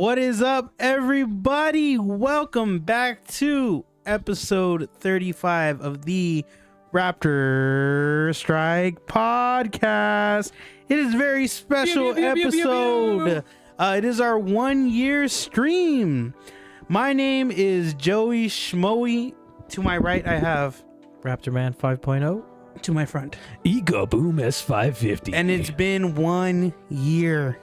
What is up, everybody? Welcome back to episode 35 of the Raptorstrike Podcast. It is a very special episode. It is our 1 year stream. My name is Joey Schmoey. To my right, I have Raptorman 5.0. To my front, Ego Boom S550. and it's been 1 year.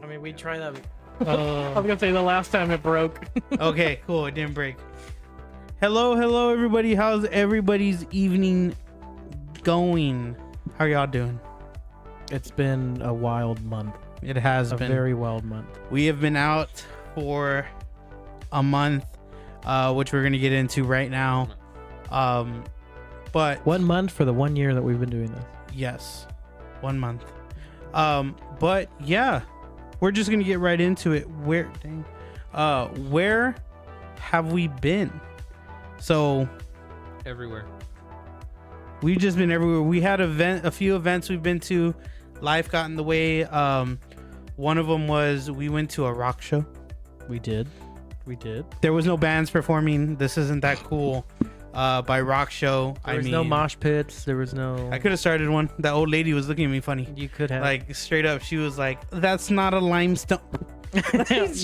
I mean, we tried that. I was gonna say the last time it broke. Okay, cool. It didn't break. Hello, everybody. How's everybody's evening going? How are y'all doing? It's been a wild month. It has A been. very wild month. We have been out for a month, which we're going to get into right now. But 1 month for the 1 year that we've been doing this. yes, 1 month. But yeah, we're just going to get right into it. Where have we been? So Everywhere. we've just been everywhere. We had a few events we've been to. Life got in the way. One of them was we went to a rock show. We did. There was no bands performing. This isn't that cool. By rock show, There was no mosh pits. There was no. I could have started one. That old lady was looking at me funny. You could have. Like straight up, she was like, "That's not a limestone."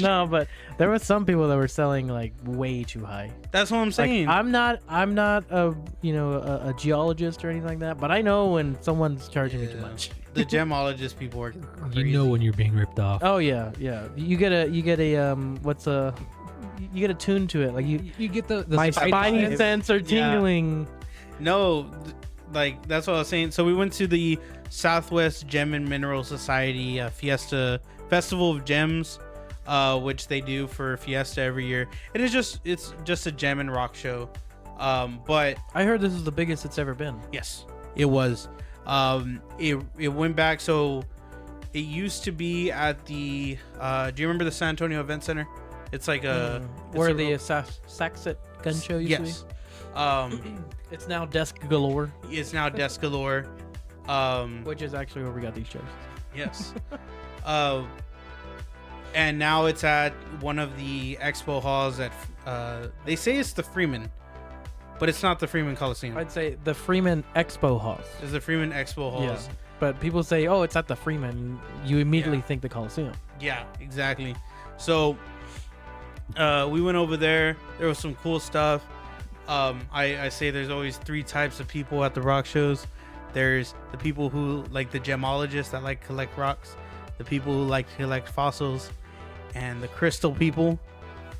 No, but there was some people that were selling like way too high. That's what I'm Like, saying. I'm not a geologist or anything like that, but I know when someone's charging me too much. The gemologist people are crazy. You know when you're being ripped off. Oh yeah. You get a you get a tune to it. Like You get the my spidey spidey sense. sense are tingling. No, like that's what I was saying. So we went to the Southwest Gem and Mineral Society Festival of Gems, which they do for Fiesta every year. And it's just a gem and rock show. But I heard this is the biggest it's ever been. yes, it was. It went back. So it used to be at the. Do you remember the San Antonio Event Center? It's like a where it's a the real- Saxet gun show used yes. to be. It's now Desk Galore, It's now Desk Galore. which is actually where we got these chairs. Yes. And now it's at one of the expo halls at. They say it's the Freeman, but it's not the Freeman Coliseum. I'd say the Freeman Expo Halls. It's the Freeman Expo halls. Yeah. But people say, "Oh, it's at the Freeman." You immediately think the Coliseum. Yeah, exactly. So we went over there. There was some cool stuff. I say there's always three types of people at the rock shows. There's the people who like the gemologists that like collect rocks, the people who like collect fossils, and the crystal people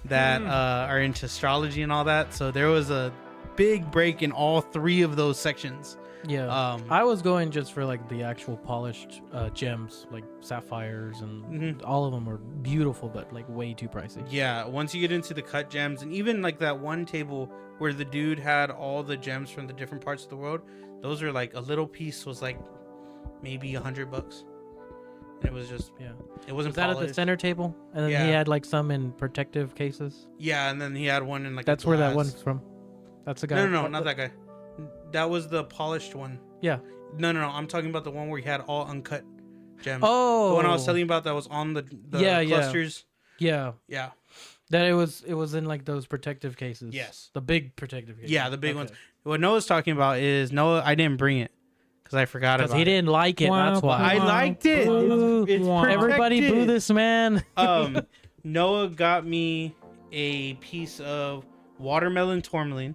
that are into astrology and all that. So there was a big break in all three of those sections. Yeah. I was going just for like the actual polished gems, like sapphires, and all of them were beautiful, but like way too pricey. Yeah, once you get into the cut gems, and even like that one table where the dude had all the gems from the different parts of the world, those are like a little piece was like maybe $100. And it was just it wasn't Was that at polished. the center table? And then Yeah. he had like some in protective cases. Yeah, and then he had one in like That's a where that glass. one's from. That's the guy. No, not that guy. That was the polished one. Yeah. No, I'm talking about the one where he had all uncut gems. Oh. The one I was telling you about that was on the Yeah. clusters. Yeah. Yeah. That it was in like those protective cases. Yes. The big protective cases. Yeah, the big Okay. ones. What Noah's talking about is Noah. I didn't bring it because I forgot about Because he it. didn't like it. That's why. I liked it. It's Everybody boo protected. this man. Noah got me a piece of watermelon tourmaline,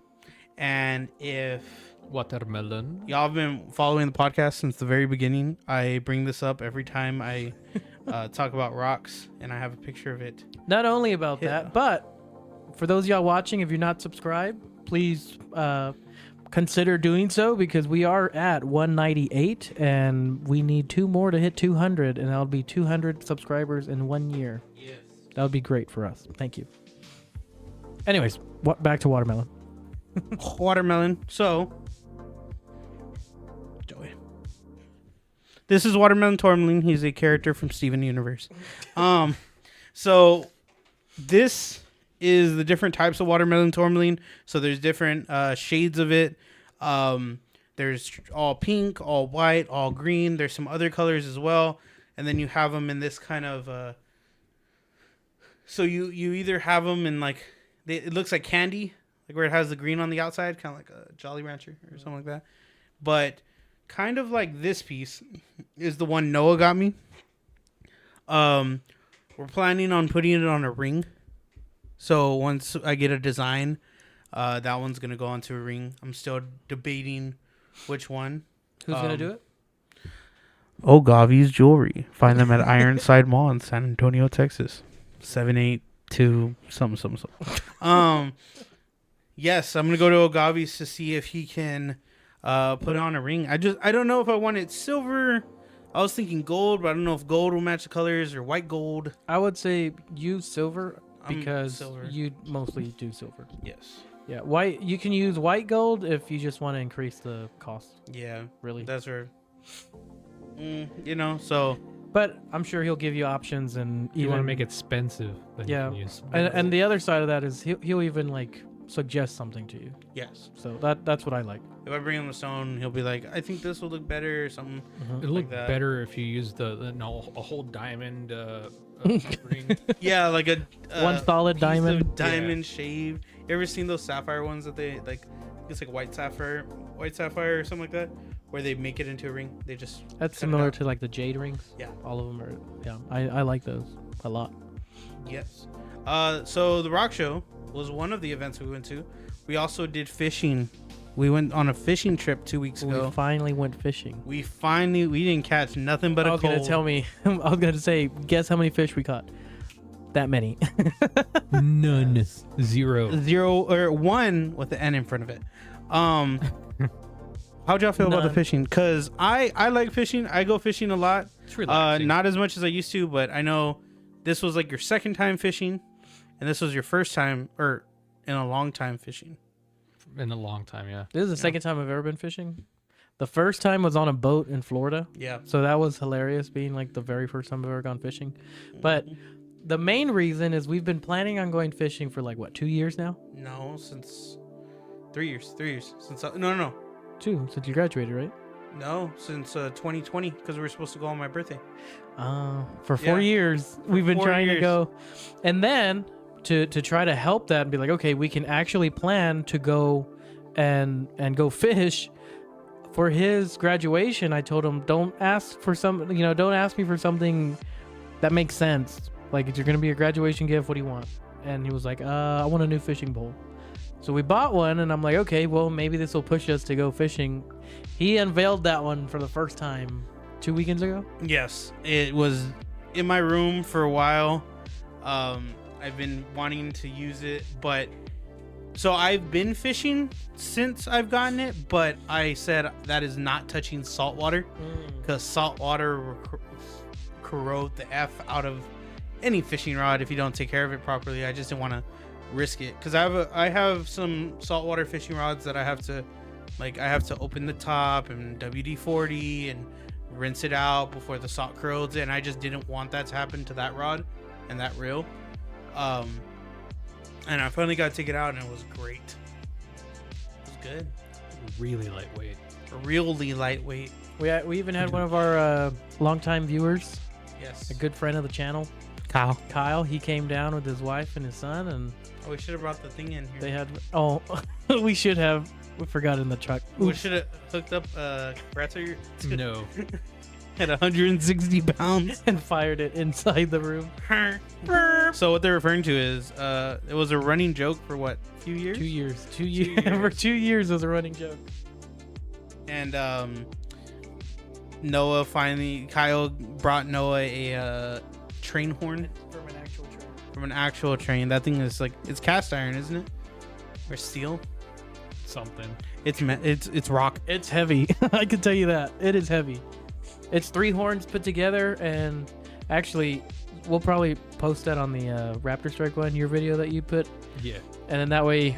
and if Watermelon. y'all have been following the podcast since the very beginning, I bring this up every time I talk about rocks, and I have a picture of it. Not only about Yeah. that, but for those of y'all watching, if you're not subscribed, please consider doing so, because we are at 198 and we need 2 more to hit 200, and that'll be 200 subscribers in 1 year. Yes. That would be great for us. Thank you. Anyways, back to watermelon. Watermelon. So, Joey. This is Watermelon Tourmaline. He's a character from Steven Universe. So this is the different types of watermelon tourmaline. So there's different shades of it. There's all pink, all white, all green. There's some other colors as well. and then you have them in this kind of. So you either have them in like it looks like candy, like where it has the green on the outside, kind of like a Jolly Rancher or something like that, but kind of like this piece is the one Noah got me. We're planning on putting it on a ring. So once I get a design, that one's gonna go onto a ring. I'm still debating which one. Who's gonna do it? Gavi's Jewelry. Find them at Ironside Mall in San Antonio, Texas. 782 something. Yes, I'm gonna go to Agave's to see if he can put on a ring. I don't know if I want it silver. I was thinking gold, but I don't know if gold will match the colors or white gold. I would say use silver because silver. you mostly do silver. Yes. Yeah, white. You can use white gold if you just want to increase the cost. Yeah. Really. That's where. So. But I'm sure he'll give you options and You want to make it expensive. Then Yeah. You can use And the other side of that is he'll even like suggest something to you. Yes. So that's what I like. If I bring him the stone, he'll be like, "I think this will look better," or something. It'll like look that. better if you use a whole diamond ring. Yeah, like a One solid piece of diamond. diamond shave. You ever seen those sapphire ones that they like? It's like white sapphire or something like that, where they make it into a ring. They just That's cut it similar out. to like the jade rings. Yeah. All of them are. Yeah, I like those a lot. Yes. So the rock show was one of the events we went to. We also did fishing. We went on a fishing trip 2 weeks ago. We finally went fishing. We didn't catch nothing but I a was cold. gonna tell me. I was gonna say, guess how many fish we caught? That many. None. Zero. 0 or 1 with the N in front of it. How'd y'all feel about the None. fishing? Cause I like fishing. I go fishing a lot. It's relaxing. Not as much as I used to, but I know this was like your second time fishing, and this was your first time or in a long time fishing. In a long time, yeah. This is the second time I've ever been fishing. The first time was on a boat in Florida. Yeah. So that was hilarious, being like the very first time I've ever gone fishing. But the main reason is we've been planning on going fishing for like, what, 2 years now? No, since 3 years. 3 years since no, 2, since you graduated, right? since 2020 because we were supposed to go on my birthday. For 4 Yeah. years, we've been 4 trying to years. go. And then to try to help that and be like, okay, we can actually plan to go and go fish. For his graduation, I told him, don't ask me for something that makes sense. Like, if you're going to be a graduation gift, what do you want? And he was like, I want a new fishing pole. So we bought one, and I'm like, okay, well, maybe this will push us to go fishing. He unveiled that one for the first time 2 weekends ago. Yes, it was in my room for a while. I've been wanting to use it, but so I've been fishing since I've gotten it, but I said that is not touching salt water because salt water will corrode the F out of any fishing rod if you don't take care of it properly. I just didn't want to risk it because I have some saltwater fishing rods that I have to open the top and WD-40 and rinse it out before the salt corrodes it, and I just didn't want that to happen to that rod and that reel. And I finally got to take it out, and it was great. It was good. Really lightweight. Really lightweight. We even had one of our longtime viewers, Yes. a good friend of the channel, Kyle. He came down with his wife and his son, and Oh, we should have brought the thing in here. they had. Oh, we should have. We forgot in the truck. We Oops. should have hooked up Raptor No. at 160 pounds. And fired it inside the room. So what they're referring to is it was a running joke for what, a few years? 2 years. 2 years. years. For 2 years was a running joke. And Kyle brought Noah a train horn From an actual train. from an actual train. That thing is like, it's cast iron, isn't it? Or steel? Something. It's rock. It's heavy. I can tell you that. It is heavy. It's 3 horns put together, and actually, we'll probably post that on the Raptorstrike one, your video that you put. Yeah. And then that way,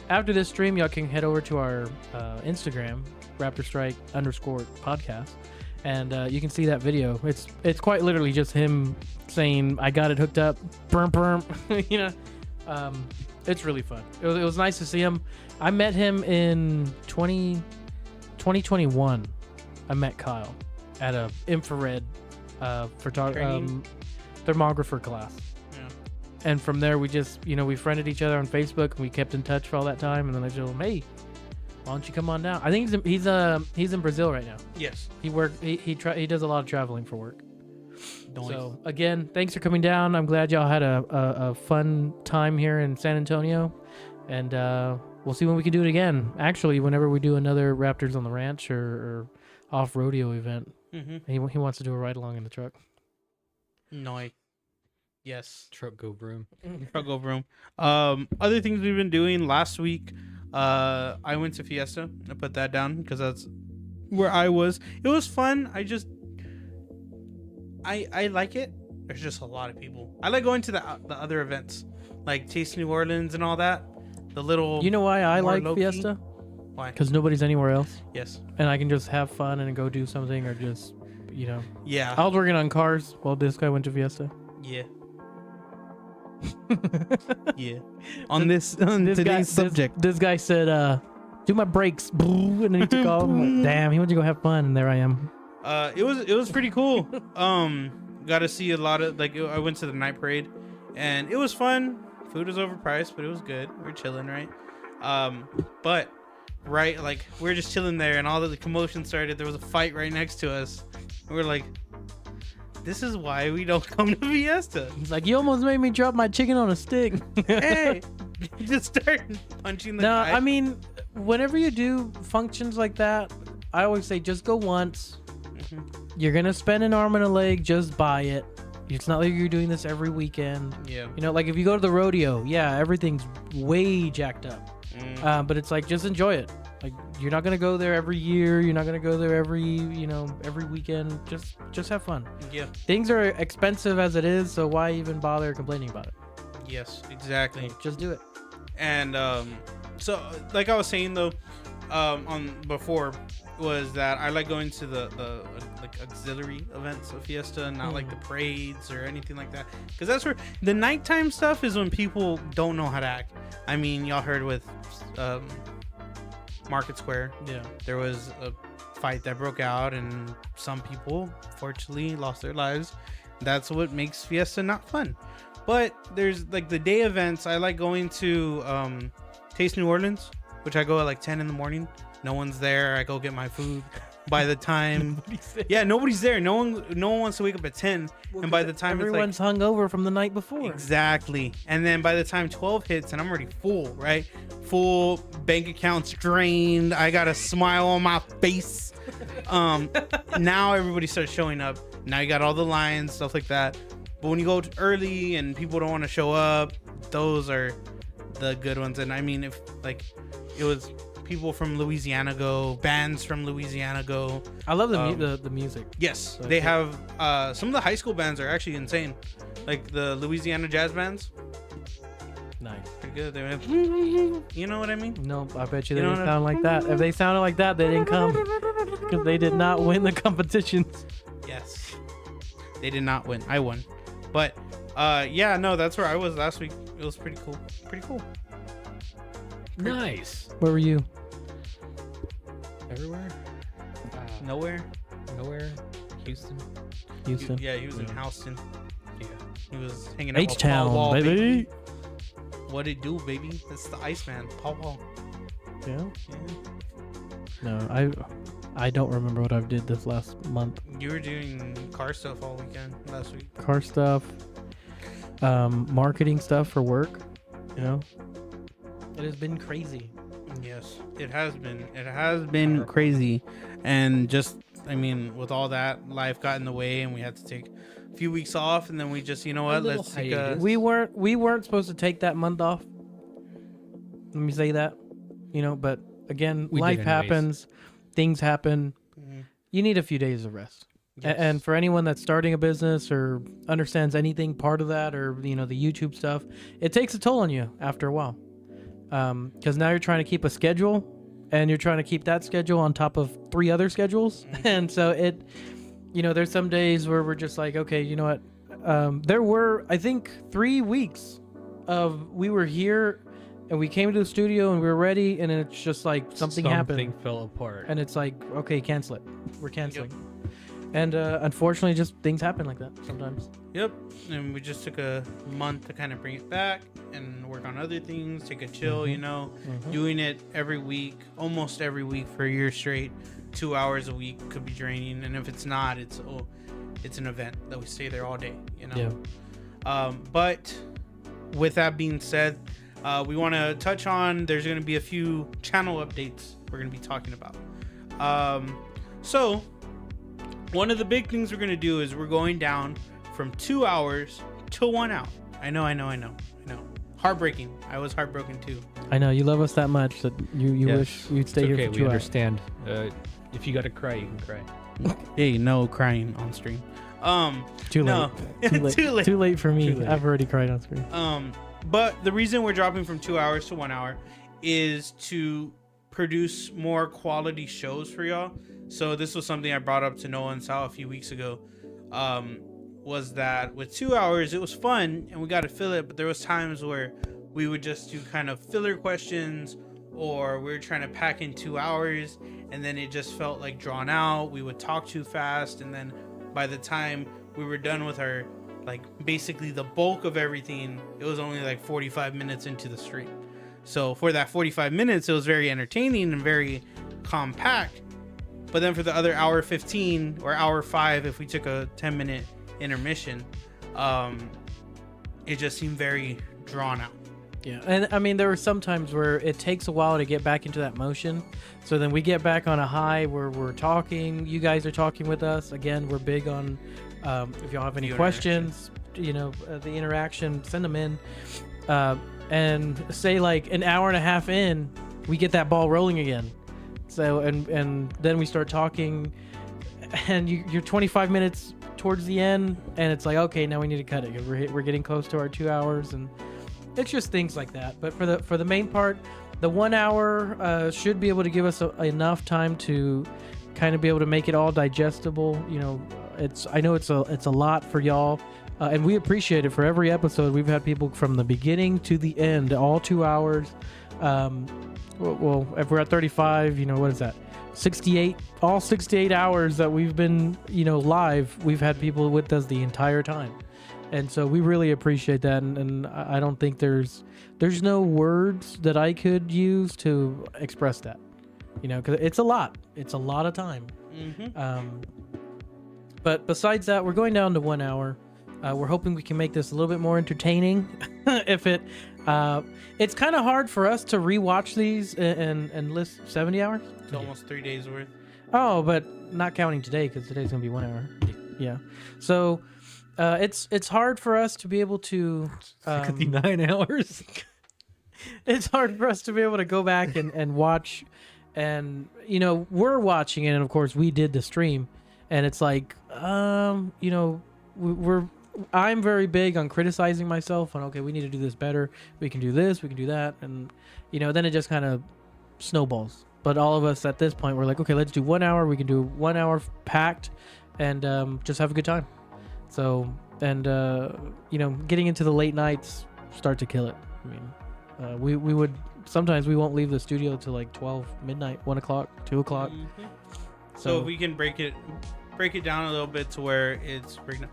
after this stream, y'all can head over to our Instagram, Raptorstrike_podcast, and you can see that video. It's quite literally just him saying, "I got it hooked up," burm. It's really fun. It was nice to see him. I met him in 2021. I met Kyle at a infrared Training? thermographer class. Yeah. And from there, we just, we friended each other on Facebook, and we kept in touch for all that time. And then I told him, hey, why don't you come on down? I think he's in Brazil right now. Yes. He does a lot of traveling for work. Nice. So again, thanks for coming down. I'm glad y'all had a fun time here in San Antonio, and we'll see when we can do it again. Actually, whenever we do another Raptors on the Ranch or off rodeo event, he wants to do a ride along in the truck. Nice. Yes. Truck go broom. Truck go broom. Other things we've been doing last week. I went to Fiesta. I put that down because that's where I was. It was fun. I like it. There's just a lot of people. I like going to the other events, like Taste New Orleans and all that. The little. You know why I more like low-key. Fiesta? Why? Because nobody's anywhere else, Yes. and I can just have fun and go do something, or just, Yeah. I was working on cars while this guy went to Fiesta. Yeah. Yeah. On today's subject. This guy said, "Do my brakes," and then he took off. I'm like, damn, he went to go have fun, and there I am. It was pretty cool. Got to see a lot of I went to the night parade, and it was fun. Food was overpriced, but it was good. We were chilling, right? But right, we were just chilling there, and all of the commotion started. There was a fight right next to us. We were like, "This is why we don't come to Fiesta." He's like, "You almost made me drop my chicken on a stick." Hey, just start punching the guy. I mean, whenever you do functions like that, I always say just go once. You're gonna spend an arm and a leg, just buy it. It's not like you're doing this every weekend. Yeah. Like if you go to the rodeo, yeah, everything's way jacked up. But it's like, just enjoy it. Like, you're not gonna go there every year. You're not gonna go there every weekend. Just have fun. Yeah. Things are expensive as it is, so why even bother complaining about it? Yes, exactly. Just do it. And so like I was saying though, on before, was that I like going to the auxiliary events of Fiesta, and not like the parades or anything like that, because that's where the nighttime stuff is, when people don't know how to act. I mean, y'all heard with Market Square. Yeah. There was a fight that broke out, and some people fortunately lost their lives. That's what makes Fiesta not fun. But there's the day events. I like going to Taste New Orleans, which I go at 10 in the morning. No one's there. I go get my food. By the time, nobody's there. No one wants to wake up at 10. And by the time everyone's hungover from the night before. Exactly. And then by the time 12 hits, and I'm already full, right? Full, bank account drained. I got a smile on my face. Now everybody starts showing up. Now you got all the lines, stuff like that. But when you go early and people don't want to show up, those are the good ones. And I mean, if it was people from Louisiana go, bands from Louisiana go. I love the music. Yes, they have some of the high school bands are actually insane, like the Louisiana jazz bands. Nice. Pretty good. They went, you know what I mean? No, I bet you they didn't sound like that. If they sounded like that, they didn't come, because they did not win the competitions. Yes, they did not win. I won, but that's where I was last week. It was pretty cool. Pretty cool. Nice. Where were you? Everywhere? Nowhere. Houston. He was in Houston. Yeah, he was hanging out with H-Town, Paul Wall, baby. What it do, baby? That's the Iceman, Paul Wall. Yeah. No, I don't remember what I did this last month. You were doing car stuff all weekend last week. Car stuff, marketing stuff for work. It has been crazy. Yes, it has been. It has been crazy, and just, I mean, with all that, life got in the way, and we had to take a few weeks off, and then we just, let's take a. We weren't supposed to take that month off. Let me say that, But again, life happens, things happen. Mm-hmm. You need a few days of rest. Yes. And for anyone that's starting a business or understands anything part of that, or the YouTube stuff, it takes a toll on you after a while. Because now you're trying to keep a schedule, and you're trying to keep that schedule on top of 3 other schedules. And so there's some days where we're just like, okay, you know what? There were, I think, 3 weeks we were here and we came to the studio and we were ready, and then it's just like something happened. Something fell apart. And it's like, okay, cancel it. We're canceling. And unfortunately, just things happen like that sometimes. Yep. And we just took a month to kind of bring it back and work on other things, take a chill, doing it every week, almost every week for a year straight, 2 hours a week could be draining. And if it's not, it's an event that we stay there all day, Yeah. But with that being said, we want to touch on, there's going to be a few channel updates we're going to be talking about. So one of the big things we're going to do is we're going down from 2 hours to 1 hour. I know. Heartbreaking. I was heartbroken too. I know you love us that much that you wish you'd stay here for 2 hours. We understand. If you got to cry, you can cry. Hey, no crying on stream. Too late. No. Too late for me. Too late. I've already cried on screen. But the reason we're dropping from 2 hours to 1 hour is to produce more quality shows for y'all. So this was something I brought up to Noah and Sal a few weeks ago. Was that with 2 hours, it was fun and we got to fill it, but there was times where we would just do kind of filler questions, or we were trying to pack in 2 hours and then it just felt like drawn out. We would talk too fast, and then by the time we were done with our, like, basically the bulk of everything, it was only like 45 minutes into the stream. So for that 45 minutes, it was very entertaining and very compact. But then for the other hour 15 or hour 5, if we took a 10-minute intermission, it just seemed very drawn out. Yeah, and I mean, there were some times where it takes a while to get back into that motion. So then we get back on a high where we're talking. You guys are talking with us. Again, we're big on, if y'all have any questions, the interaction, send them in. And say like an hour and a half in, we get that ball rolling again. So, and then we start talking, and you're 25 minutes towards the end, and it's like, okay, now we need to cut it. We're getting close to our 2 hours, and it's just things like that. But for the main part, the 1 hour should be able to give us enough time to kind of be able to make it all digestible. I know it's a lot for y'all, and we appreciate it. For every episode, we've had people from the beginning to the end, all 2 hours. Well, if we're at 35, what is that? 68, all 68 hours that we've been, live, we've had people with us the entire time. And so we really appreciate that. And I don't think there's no words that I could use to express that, because it's a lot. It's a lot of time. Mm-hmm. But besides that, we're going down to 1 hour. We're hoping we can make this a little bit more entertaining. It's kind of hard for us to rewatch these and list 70 hours. It's almost 3 days worth. Oh, but not counting today, because today's gonna be 1 hour. Yeah. So it's hard for us to be able to 69 hours. It's hard for us to be able to go back and watch, and we're watching it, and of course we did the stream, and it's like I'm very big on criticizing myself on, okay, we need to do this better. We can do this, we can do that. And, then it just kind of snowballs. But all of us at this point, we're like, okay, let's do 1 hour. We can do 1 hour packed and just have a good time. So, and, getting into the late nights start to kill it. I mean, we would, sometimes we won't leave the studio till like 12, midnight, 1 o'clock, 2 o'clock. Mm-hmm. So if we can break it down a little bit to where it's breaking up.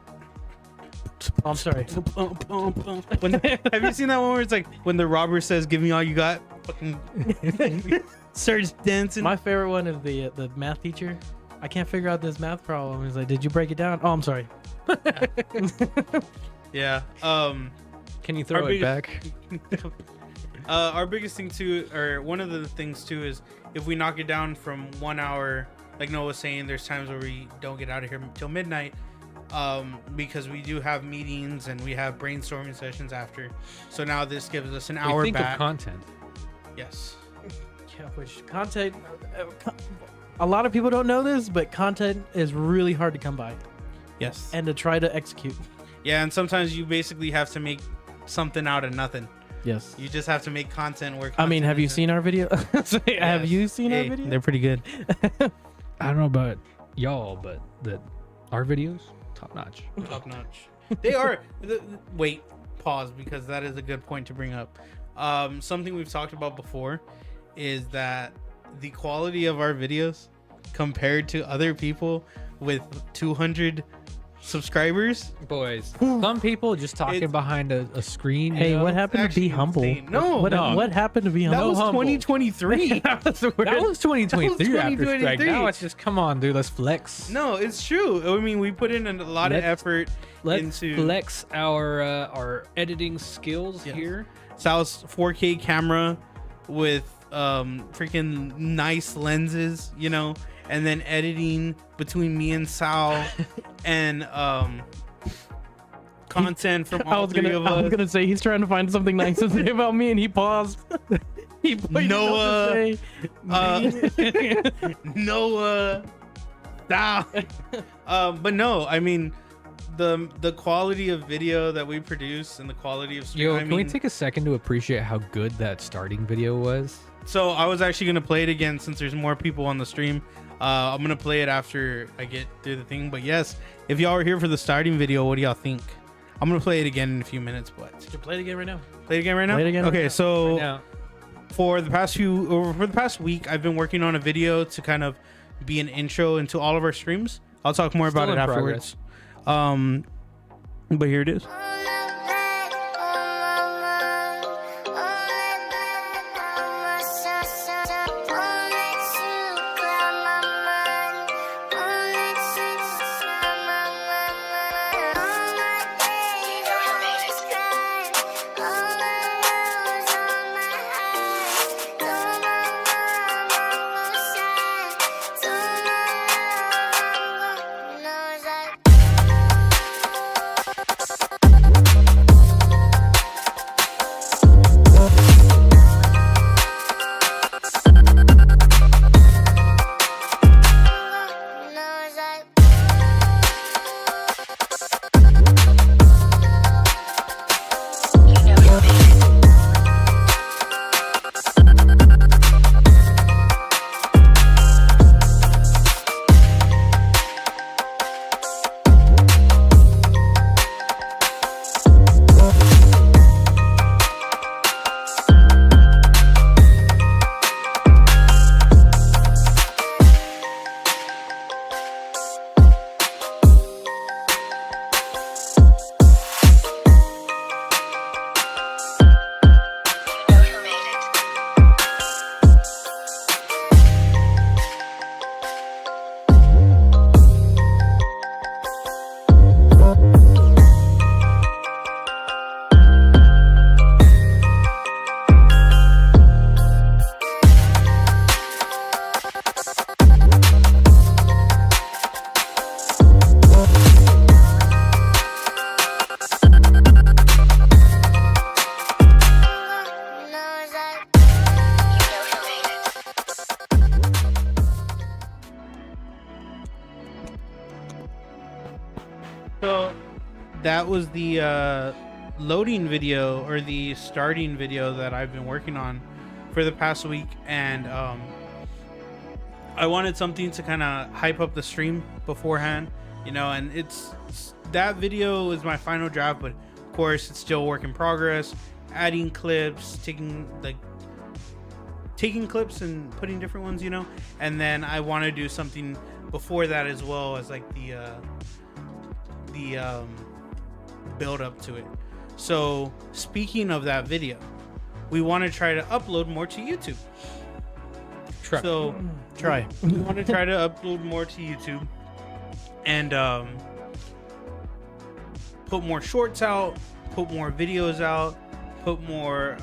Oh, I'm sorry. Have you seen that one where it's like when the robber says, "Give me all you got"? Fucking starts dancing. My favorite one is the math teacher. I can't figure out this math problem. He's like, "Did you break it down?" Oh, I'm sorry. Yeah. Can you throw it back? Our biggest thing too, or one of the things too, is if we knock it down from 1 hour, like Noah was saying, there's times where we don't get out of here till midnight. Because we do have meetings and we have brainstorming sessions after. So now this gives us an hour think back. Of content. Yes. Yeah, which content, a lot of people don't know this, but content is really hard to come by. Yes. And to try to execute. Yeah, and sometimes you basically have to make something out of nothing. Yes. You just have to make content work. I mean, have you seen our video? Have you seen our video? They're pretty good. I don't know about y'all, but our videos, top notch. Top notch. They are. Wait, pause, because that is a good point to bring up. Something we've talked about before is that the quality of our videos compared to other people with 200 subscribers. Boys, some people just talking It's- behind a screen. Hey, what happened to actually be humble? insane. No, what happened to be That humble? was humble. 2023. That was 2023 after strike. 2023. Now it's just come on, dude. Let's flex. No, it's true. I mean, we put in a lot of Let's- effort Let's into flex our editing skills Yes. here. Sal's 4K camera with freaking nice lenses, you know, and then editing between me and Sal and content from I all was three of gonna us. say he's trying to find something nice to say about me, and he paused. He pointed Noah, to say, Noah, Sal. But no, I mean the quality of video that we produce and the quality of stream. Yo, I can mean, we take a second to appreciate how good that starting video was? So I was actually gonna play it again since there's more people on the stream. I'm gonna play it after I get through the thing. But yes, if y'all are here for the starting video, what do y'all think? I'm gonna play it again in a few minutes. But you play it again right now. play it again right now. Play it again Okay, right now. so Now, for the past week, I've been working on a video to kind of be an intro into all of our streams. I'll talk more about Still it in afterwards. But here it is. So that was the loading video or the starting video that I've been working on for the past week, and I wanted something to kind of hype up the stream beforehand, you know, and it's that video is my final draft, but of course it's still a work in progress, adding clips, taking clips and putting different ones, you know, and then I want to do something before that as well as like the build up to it. So speaking of that video, we want to try to upload more to YouTube. So Try. we want to try to upload more to YouTube and put more shorts out, put more videos out, put more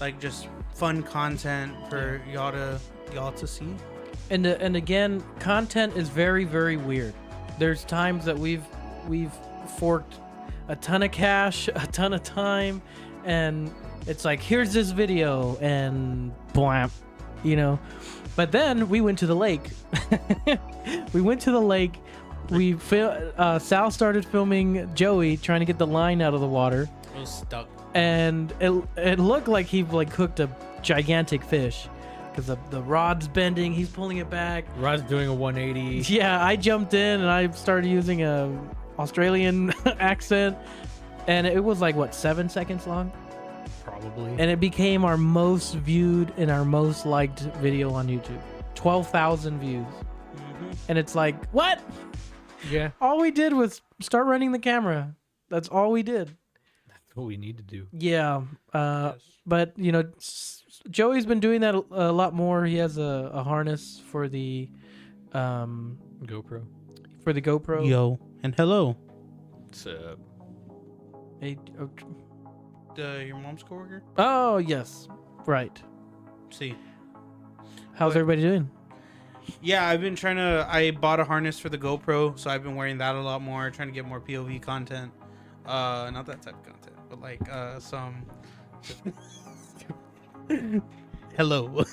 like just fun content for y'all to see. And again, content is very, very weird. There's times that we've forked a ton of cash, a ton of time, and it's like, here's this video, and blam, you know. But then we went to the lake. Sal started filming Joey trying to get the line out of the water, I was stuck. and it looked like he like hooked a gigantic fish because the rod's bending. He's pulling it back. Rod's doing a 180. Yeah, I jumped in and I started using a Australian accent, and it was like what, 7 seconds long, Probably. and it became our most viewed and our most liked video on YouTube. 12,000 views. And it's like, what? Yeah, All we did was start running the camera. That's all we did. that's what we need to do. Yeah. But, you know, Joey's been doing that a lot more. He has a harness for the GoPro. GoPro. Yo and hello. It's Hey, Your mom's coworker. oh, yes. Right. See. How's What? everybody doing? Yeah, I've been trying to. I bought a harness for the GoPro, so I've been wearing that a lot more, trying to get more POV content. Not that type of content, but like some. Hello.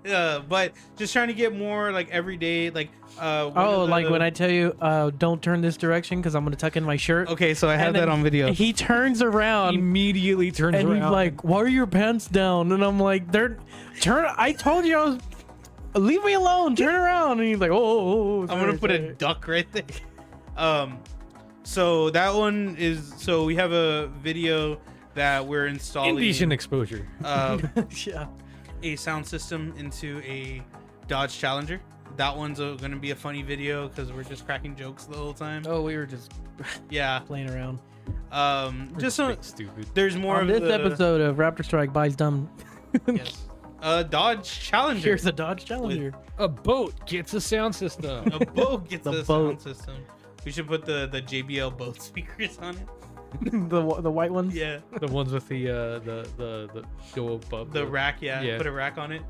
But just trying to get more like everyday, like. Like when I tell you, don't turn this direction because I'm going to tuck in my shirt. Okay, so I have And that then on video. He turns around. immediately turns And around. he's like, "Why are your pants down?" And I'm like, "Turn! I told you I was. Leave me alone. Turn around." And he's like, "Oh, I'm gonna put a duck right there. So that one is. So we have a video that we're installing. indecent exposure. yeah." A sound system into a Dodge Challenger. That one's going to be a funny video because we're just cracking jokes the whole time. Oh, we were just Yeah. playing around. Just so Being stupid. there's more On of this the, episode of Raptorstrike buys dumb. Yes. Dodge Challenger. Here's a Dodge Challenger. A boat gets a sound system. A boat gets The a boat. sound system. We should put the JBL boat speakers on it. the white ones. Yeah. The ones with the go above The rack, yeah. Yeah. Put a rack on it.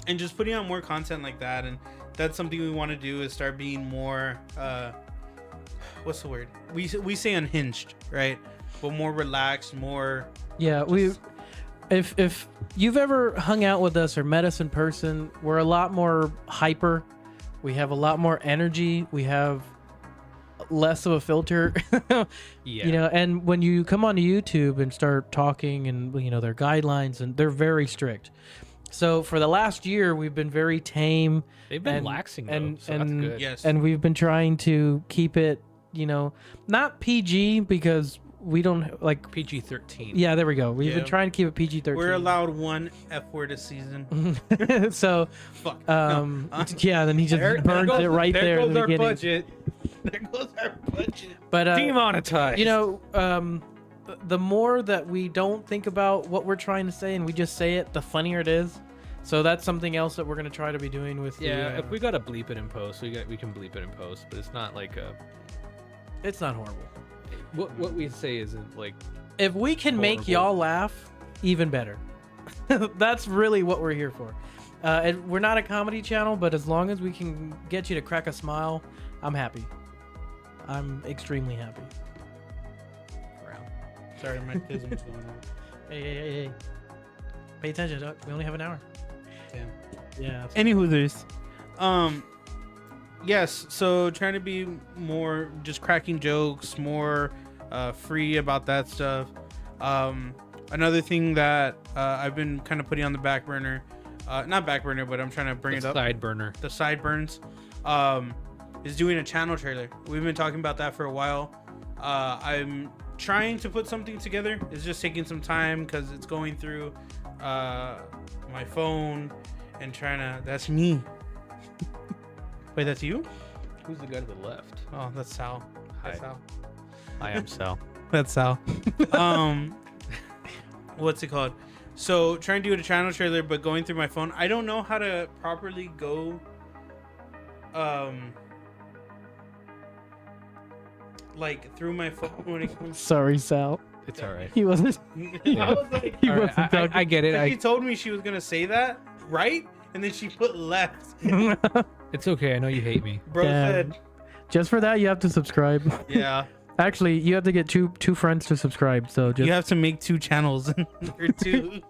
And just putting out more content like that, and that's something we want to do is start being more what's the word? We say unhinged, right? But more relaxed, more Yeah, if you've ever hung out with us or met us in person, we're a lot more hyper. We have a lot more energy. We have less of a filter. Yeah. You know, and when you come onto YouTube and start talking, and you know their guidelines, and they're very strict. So for the last year, we've been very tame. They've been and- laxing though, and- so and- that's good. yes. And we've been trying to keep it, you know, not PG because we don't like. PG-13. Yeah, there we go. We've Yeah. been trying to keep it PG-13. We're allowed one F word a season. So, Fuck. yeah, then he just burns it right there in the beginning. budget. There goes our budget. But Demonetized. you know, the more that we don't think about what we're trying to say and we just say it, the funnier it is. So that's something else that we're gonna try to be doing with. Yeah, the, if we gotta bleep it in post, we can bleep it in post, but it's not like it's not horrible. what we say isn't like If we can make Horrible. y'all laugh, even better. That's really what we're here for. And we're not a comedy channel, but as long as we can get you to crack a smile, I'm happy. I'm extremely happy. Sorry, my tism's going on. Hey. Pay attention, Doc. We only have an hour. Damn. Yeah. Anywho, there's yes, so trying to be more just cracking jokes, more free about that stuff. Another thing that I've been kind of putting on the back burner, not back burner, but I'm trying to bring it up, side burner. the sideburns, is doing a channel trailer. We've been talking about that for a while. I'm trying to put something together. It's just taking some time because it's going through my phone and trying to. That's me. Wait, that's you? Who's the guy to the left? Oh, that's Sal. That's Hi. Sal. I am Sal. That's Sal. What's it called? So trying to do a channel trailer, but going through my phone. I don't know how to properly go. Like through my phone when it comes. Sorry, Sal. It's all right. He wasn't. I was like, He All right, wasn't talking. I get it. she told me she was gonna say that right, and then she put left. It's okay. I know you hate me. Bro Damn. said, Just for that, you have to subscribe. "Yeah, Actually, you have to get two friends to subscribe. So just you have to make 2 channels or two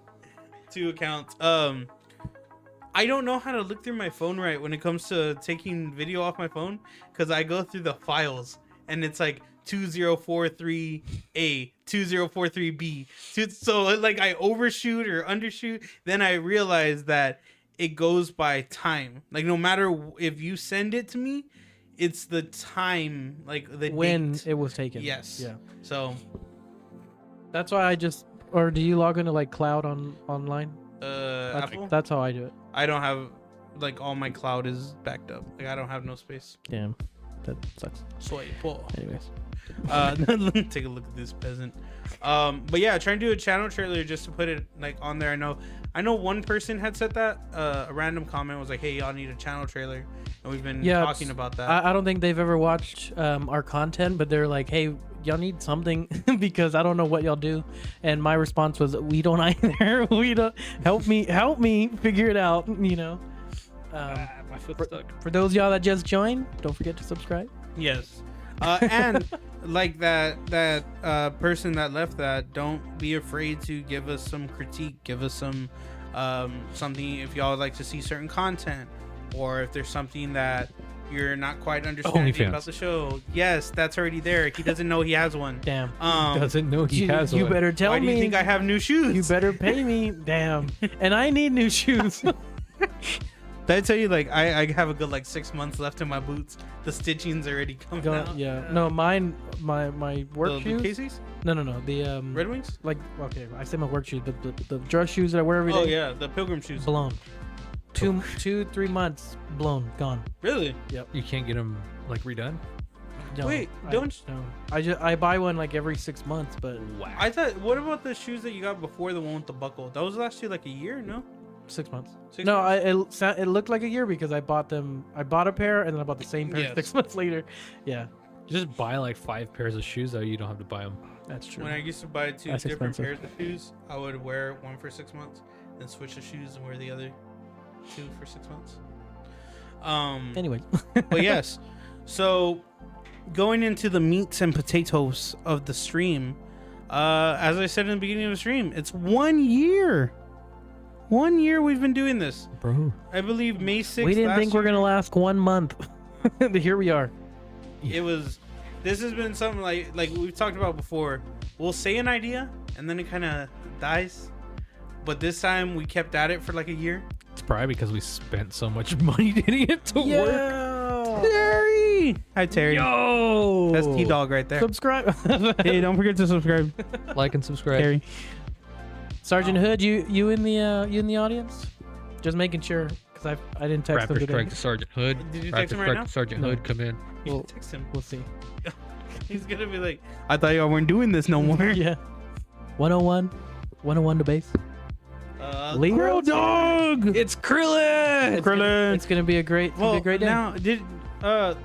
accounts." I don't know how to look through my phone right when it comes to taking video off my phone because I go through the files and it's like 2043A, 2043B. So like I overshoot or undershoot, then I realize that it goes by time. Like no matter if you send it to me, it's the time, like the when date. it was taken. Yes. Yeah. So That's why I just. Or do you log into like cloud online? Apple. That's how I do it. I don't have like all my cloud is backed up. Like I don't have no space. Damn, that sucks. Soy po. Anyways, Take a look at this peasant. But yeah, trying to do a channel trailer just to put it like on there. I know one person had said that. A random comment was like, "Hey, y'all need a channel trailer," and we've been talking about that. I don't think they've ever watched our content, but they're like, "Hey, y'all need something because I don't know what y'all do." And my response was, "We don't either. We don't help me figure it out." You know. My foot's stuck. For those of y'all that just joined, don't forget to subscribe. Yes. And like that person that left that, don't be afraid to give us some critique, give us some something if y'all would like to see certain content, or if there's something that you're not quite understanding OnlyFans. about the show. Yes, that's already there. He doesn't know he has one. Damn. Doesn't know he has You one. better tell Why me. do you think I have new shoes? You better pay me. Damn. And I need new shoes. Did I tell you, like, I have a good like 6 months left in my boots. The stitching's already coming out. Yeah. No, mine, my work The shoes. Casey's? No. The Red Wings? like, okay, I say my work shoes, but the dress shoes that I wear every day. Oh yeah, the Pilgrim shoes. Blown. 3 months blown, gone. Really? You can't get them like redone. No, Wait, don't- I buy one like every 6 months, but Wow. I thought. What about the shoes that you got before, the one with the buckle? Those last you like a year? No. 6 months. 6 No, months? it looked like a year because I bought them. I bought a pair and then I bought the same pair Yes. 6 months later. Yeah, Just buy like 5 pairs of shoes though. You don't have to buy them. that's true. When I used to buy two That's different expensive. pairs of shoes, I would wear one for 6 months, then switch the shoes and wear the other two for 6 months. Anyway, But yes, so going into the meats and potatoes of the stream, as I said in the beginning of the stream, it's 1 year. 1 year we've been doing this. Bro. I believe May 6th. we didn't last think we're year, gonna last 1 month. Here we are. It was. This has been something like we've talked about before. We'll say an idea and then it kind of dies. But this time we kept at it for like a year. It's probably because we spent so much money getting it to work. Terry. Hi Terry. Yo. That's T Dog right there. Subscribe. Hey, don't forget to subscribe, Like and subscribe. Terry. Sergeant Hood, you in the audience? Just making sure because I didn't text him today. Raptorstrike to Sergeant Hood. Did you text him right now? Raptorstrike to Sergeant No. Hood. Come in. You Well, should text him. we'll see. He's gonna be like, I thought y'all weren't doing this no more. Yeah. 101 to base. Lee? Grill Dog. It's Krillin. Krillin. It's gonna be a great day. now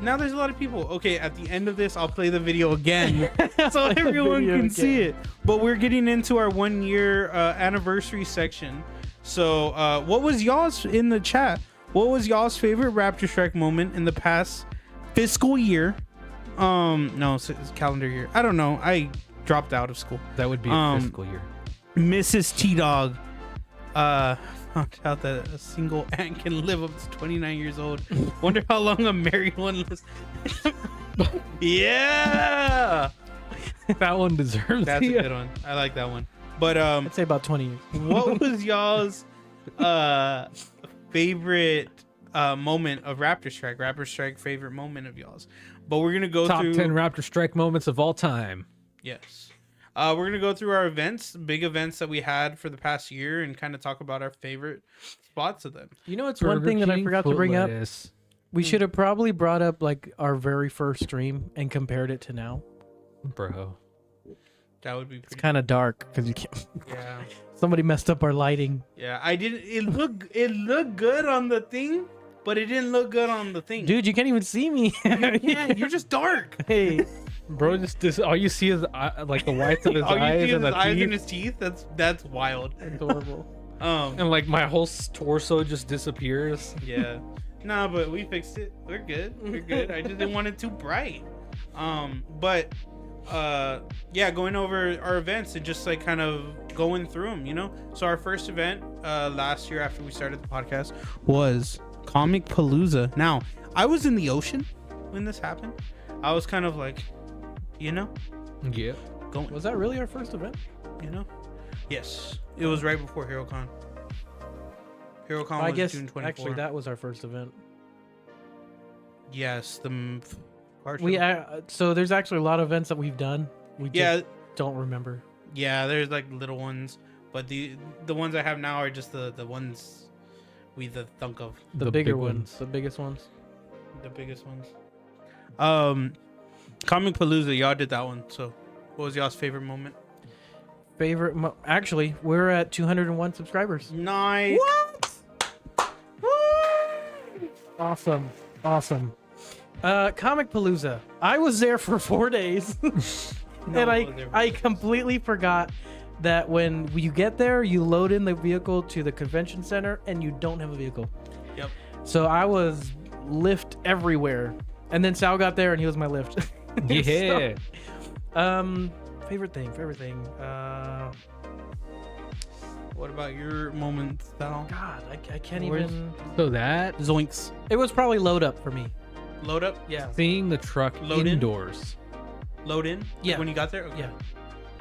now there's a lot of people. Okay, at the end of this, I'll play the video again so everyone Video can see again. it. But we're getting into our 1 year anniversary section. So, what was y'all's in the chat? What was y'all's favorite Raptorstrike moment in the past fiscal year? No, it's calendar year. I don't know. I dropped out of school. That would be a Um, fiscal year. Mrs. T Dog found out that a single ant can live up to 29 years old. Wonder how long a married one lives. Yeah, That one deserves that's a the- good one. I like that one. But I'd say about 20 years. what was y'all's favorite moment of Raptorstrike? Raptorstrike favorite moment of y'all's. But we're gonna go Top through 10 Raptorstrike moments of all time. Yes. We're gonna go through our events, big events that we had for the past year, and kind of talk about our favorite spots of them. You know, it's one thing that I forgot to bring up. We should have probably brought up like our very first stream and compared it to now. Bro. That would be It's pretty. kind of dark because you can't. Yeah. Somebody messed up our lighting. Yeah. I didn't. It looked good on the thing, but it didn't look good on the thing. Dude, you can't even see me. Yeah, you're just dark. Hey, Bro, just this, all you see is like the whites of his All you eyes see is and his the eyes teeth. and his teeth. That's wild. adorable. And like my whole torso just disappears. Yeah. Nah, but we fixed it. We're good. We're good. I just didn't want it too bright. But yeah, going over our events and just like kind of going through them, you know. So our first event last year after we started the podcast was Comic Palooza. Now, I was in the ocean when this happened. I was kind of like, you know, Yeah. going, Was that really our first event? you know. Yes, it was right before HeroCon. HeroCon I was guess June 24th. actually that was our first event. Yes, the car We show. so there's actually a lot of events that we've done. We just Yeah, don't remember. yeah. There's like little ones, But the ones I have now are just the ones we thunk of. The big bigger ones. The biggest ones. The biggest ones. Comic Palooza, y'all did that one. So, what was y'all's favorite moment? Actually, we're at 201 subscribers. Nice. What? Woo! Awesome. Comic Palooza. I was there for 4 days. And I completely forgot that when you get there, you load in the vehicle to the convention center and you don't have a vehicle. Yep. So I was lift everywhere. And then Sal got there and he was my lift. Yeah. Favorite thing. What about your moment, Sal? God, I can't Where's- even. So that Zoinks. It was probably load up for me. Load up. Yeah. seeing the truck Load in? indoors. Load in. Yeah. When you got there. Okay. Yeah.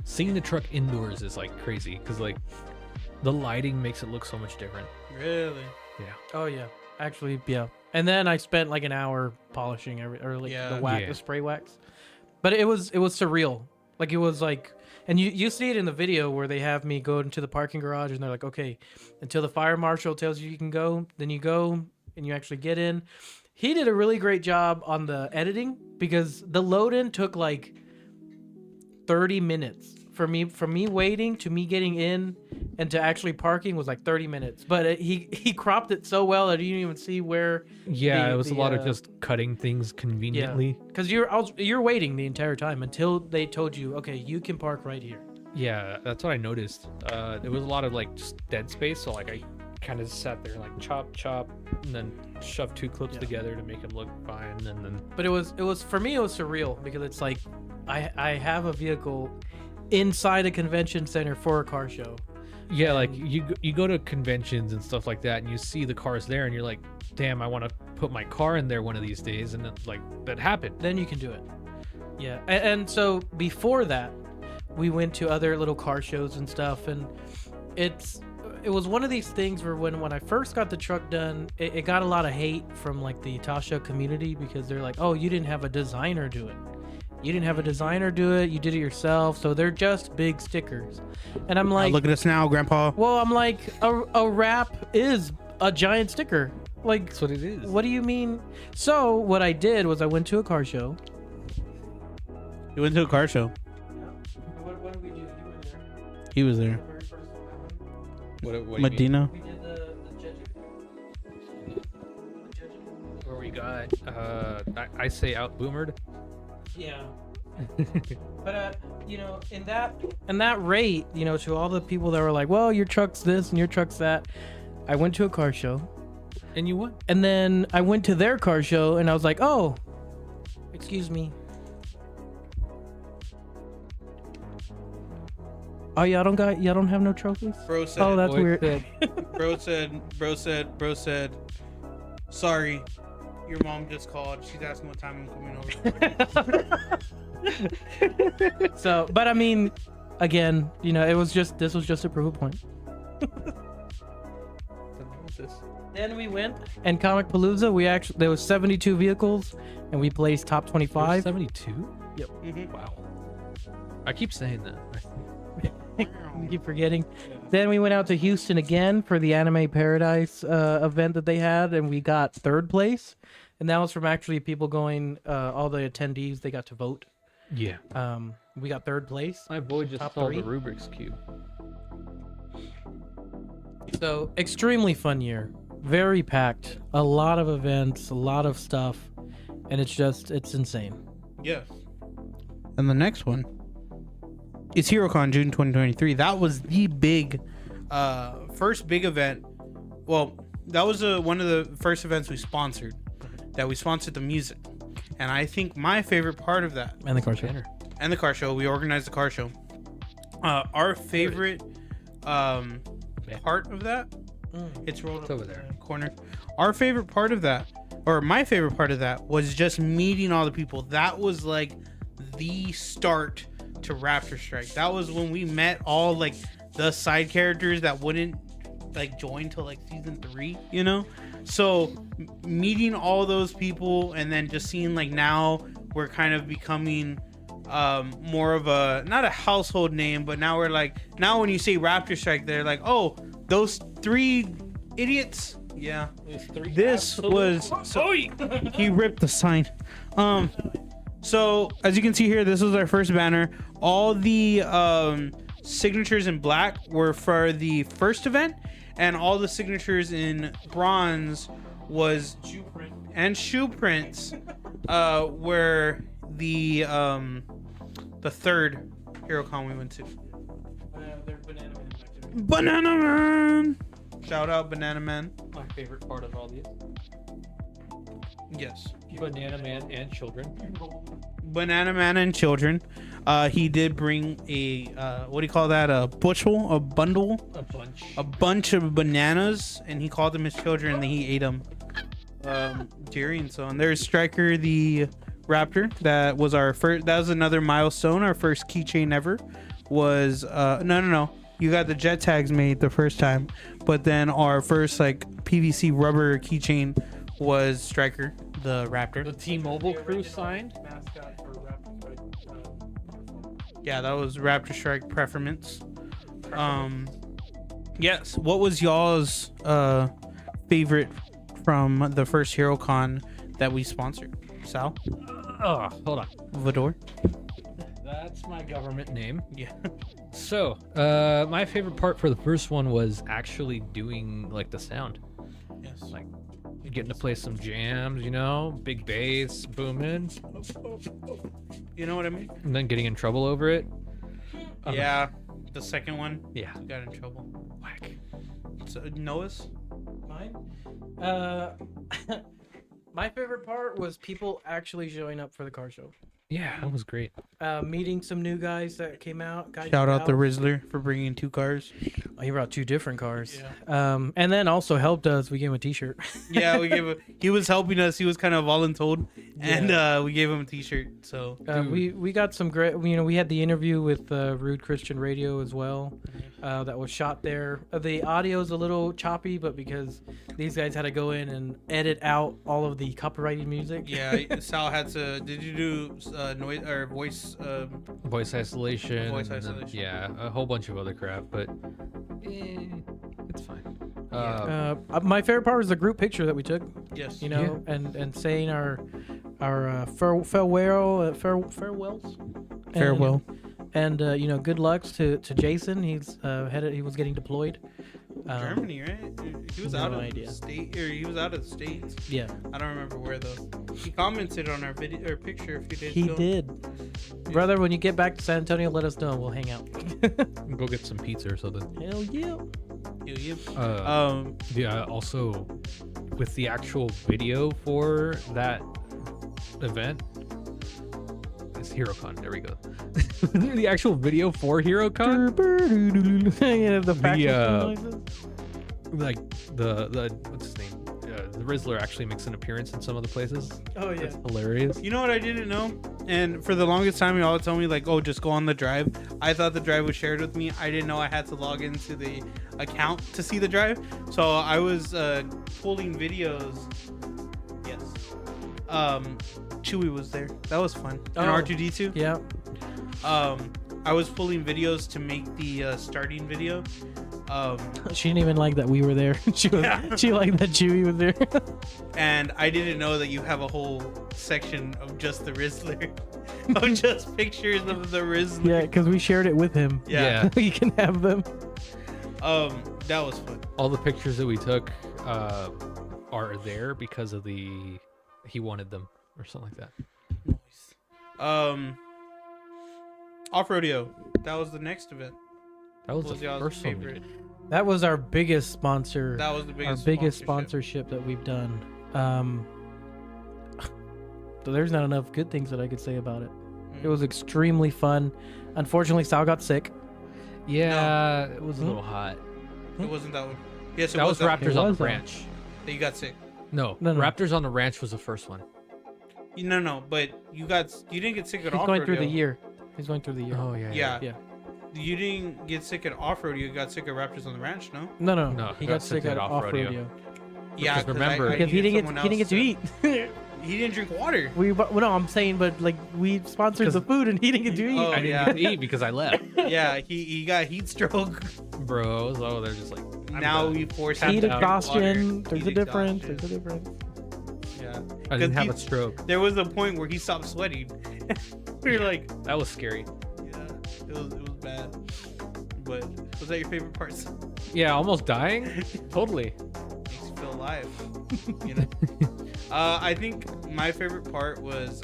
Seeing the truck indoors is like crazy because like the lighting makes it look so much different. Really. Yeah. Oh yeah. Actually, yeah. And then I spent like an hour polishing Yeah. the wax, Yeah. the spray wax. But it was surreal. Like it was like, and you see it in the video where they have me go into the parking garage and they're like, okay, until the fire marshal tells you can go, then you go and you actually get in. He did a really great job on the editing because the load in took like 30 minutes from me waiting to me getting in and to actually parking was like 30 minutes. But he cropped it so well that you didn't even see where. Yeah, it was a lot of uh, just cutting things conveniently. Because you're waiting the entire time until they told you, okay, you can park right here. Yeah, that's what I noticed. There was a lot of like just dead space, so like I kind of sat there like chop, and then shove two clips Yeah. together to make it look fine, and then But it was for me it was surreal because it's like I have a vehicle inside a convention center for a car show. yeah, like you go to conventions and stuff like that, and you see the cars there, and you're like, damn, I want to put my car in there one of these days, and then like that happened. Then you can do it. Yeah, and so before that, we went to other little car shows and stuff, and it was one of these things where when I first got the truck done, it got a lot of hate from like the Tasha community because they're like, oh, you didn't have a designer do it. You didn't have a designer do it. You did it yourself. So they're just big stickers. And I'm like, Look at us now, Grandpa. well, I'm like, a wrap is a giant sticker. Like, That's what it is. what do you mean? So what I did was I went to a car show. You went to a car show. What did we do? You were there. He was there. Very first one. What do you mean? Medina. We did the Jeju. Where we got I say out boomered. Yeah. But in that rate, to all the people that were like, well, your truck's this and your truck's that, I went to a car show. And you won. And then I went to their car show and I was like, oh, excuse me. Oh, y'all don't have no trophies? Bro said. Oh, that's Boy weird. Bro said. Sorry, your mom just called. She's asking what time I'm coming over. So, but I mean, again, this was just a proof point. Then we went and Comic Palooza. There was 72 vehicles and we placed top 25. 72. Yep. Mhm. Wow. I keep saying that. You keep forgetting. Then we went out to Houston again for the Anime Paradise event that they had, and we got third place. And that was from actually people going, all the attendees, they got to vote. Yeah. We got third place. My boy just Top saw three? the Rubik's Cube. So extremely fun year, very packed, a lot of events, a lot of stuff, and it's insane. Yes. And the next one is HeroCon June 2023. That was the big, first big event. Well, that was one of the first events we sponsored. That we sponsored the music, and I think my favorite part of that And the car show. and the car show. We organized the car show. Our favorite part of that. It's rolled It's up over in there. the corner. Our favorite part of that, or my favorite part of that, was just meeting all the people. That was like the start to Raptorstrike. That was when we met all like the side characters that wouldn't like join till like season 3. So meeting all those people and then just seeing like now we're kind of becoming more of a not a household name, but now we're like now when you say Raptorstrike, they're like, oh, those 3 idiots. Yeah, this was so, he ripped the sign. So as you can see here, this was our first banner. All the signatures in black were for the first event, and all the signatures in bronze was shoe prints were the third HeroCon we went to. Banana Man. Shout out Banana Man. My favorite part of all these. Yes. Banana Man and children. Banana Man and children. He did bring a what do you call that? A bushel, a bundle, a bunch of bananas, and he called them his children, and then he ate them. Jerry and so on. There's Striker the Raptor. That was our first. That was another milestone. Our first keychain ever was no. You got the jet tags made the first time, but then our first like PVC rubber keychain was Striker the Raptor. The T-Mobile crew signed. Yeah, that was Raptorstrike Preference. Yes. What was y'all's favorite from the first HeroCon that we sponsored? Sal? Oh, hold on. Vador? That's my government name. Yeah. So, my favorite part for the first one was actually doing like the sound. Yes. Like getting to play some jams, you know, big bass booming, You know what I mean? and then getting in trouble over it. Yeah. The second one. Yeah. We got in trouble. Whack. So, Noah's? Mine? My favorite part was people actually showing up for the car show. Yeah, that was great. Meeting some new guys that came out. Shout out the Rizzler for bringing 2 cars. Oh, he brought 2 different cars. Yeah. And then also helped us. We gave him a T-shirt. Yeah, he was helping us. He was kind of voluntold, and we gave him a T-shirt. So we got some great. You know, we had the interview with Rude Christian Radio as well. That was shot there. The audio is a little choppy, but because these guys had to go in and edit out all of the copyrighted music. yeah, Sal had to. Did you do noise or voice? Voice isolation. Voice and then, isolation. yeah, a whole bunch of other crap, but it's fine. My favorite part was the group picture that we took. Yes. You know, and saying our farewells. Farewell. And you know, good lucks to Jason. He's he was getting deployed. Germany, right? He was no out of idea. state, or he was out of the States. Yeah, I don't remember where though. He commented on our video or picture a few days he ago. did. Brother, when you get back to San Antonio, let us know. We'll hang out. Go get some pizza or something. Hell yeah. Yeah. Also, with the actual video for that event, it's HeroCon. There we go. The actual video for HeroCon. Yeah, the faction noises. Like the what's his name? The Rizzler actually makes an appearance in some of the places. Oh yeah. It's hilarious. You know what I didn't know? And for the longest time, y'all would tell me like, "Oh, just go on the drive." I thought the drive was shared with me. I didn't know I had to log into the account to see the drive. So I was pulling videos. Yes. Chewie was there. That was fun. And R2D2. Yeah. I was pulling videos to make the starting video. She didn't even like that we were there. She liked that Chewie was there. And I didn't know that you have a whole section of just the Rizzler, of just pictures of the Rizzler. Yeah, because we shared it with him. Yeah. You can have them. That was fun. All the pictures that we took are there because of he wanted them or something like that. Nice. Off rodeo. That was the next event. That was What was the y'all's first one we favorite? did. That was our biggest sponsor. That was the biggest. Our biggest sponsorship that we've done. So there's not enough good things that I could say about it. It was extremely fun. Unfortunately, Sal got sick. Yeah, it was a little hot. It wasn't that one. Yes, it That was that one. Raptors on was the that. Ranch. That you got sick. No, No. Raptors on the Ranch was the first one. No, but you didn't get sick at He's off going rodeo. through the year. He's going through the year. Oh yeah. Yeah. Yeah. You didn't get sick at off rodeo. You got sick at Raptors on the Ranch, no? No. No, He got sick at off rodeo. Yeah, Because remember- I Because he needed didn't someone get to else eat. He didn't drink water. Well, no, I'm saying, but like we sponsored the food and he didn't get to eat. Oh, I didn't yeah. get to eat because I left. Yeah, he got heat stroke. Bro, I was over there just like, I'm Now done. we force Heat him to drink exhaustion. water. There's Heat a difference. exhaustion. There's a difference. Yeah. I didn't 'Cause have a stroke. There was a point where he stopped sweating. We were like, That was scary. yeah, it was bad. But was that your favorite parts? Yeah, almost dying. Totally. Makes you feel alive. You know. I think my favorite part was.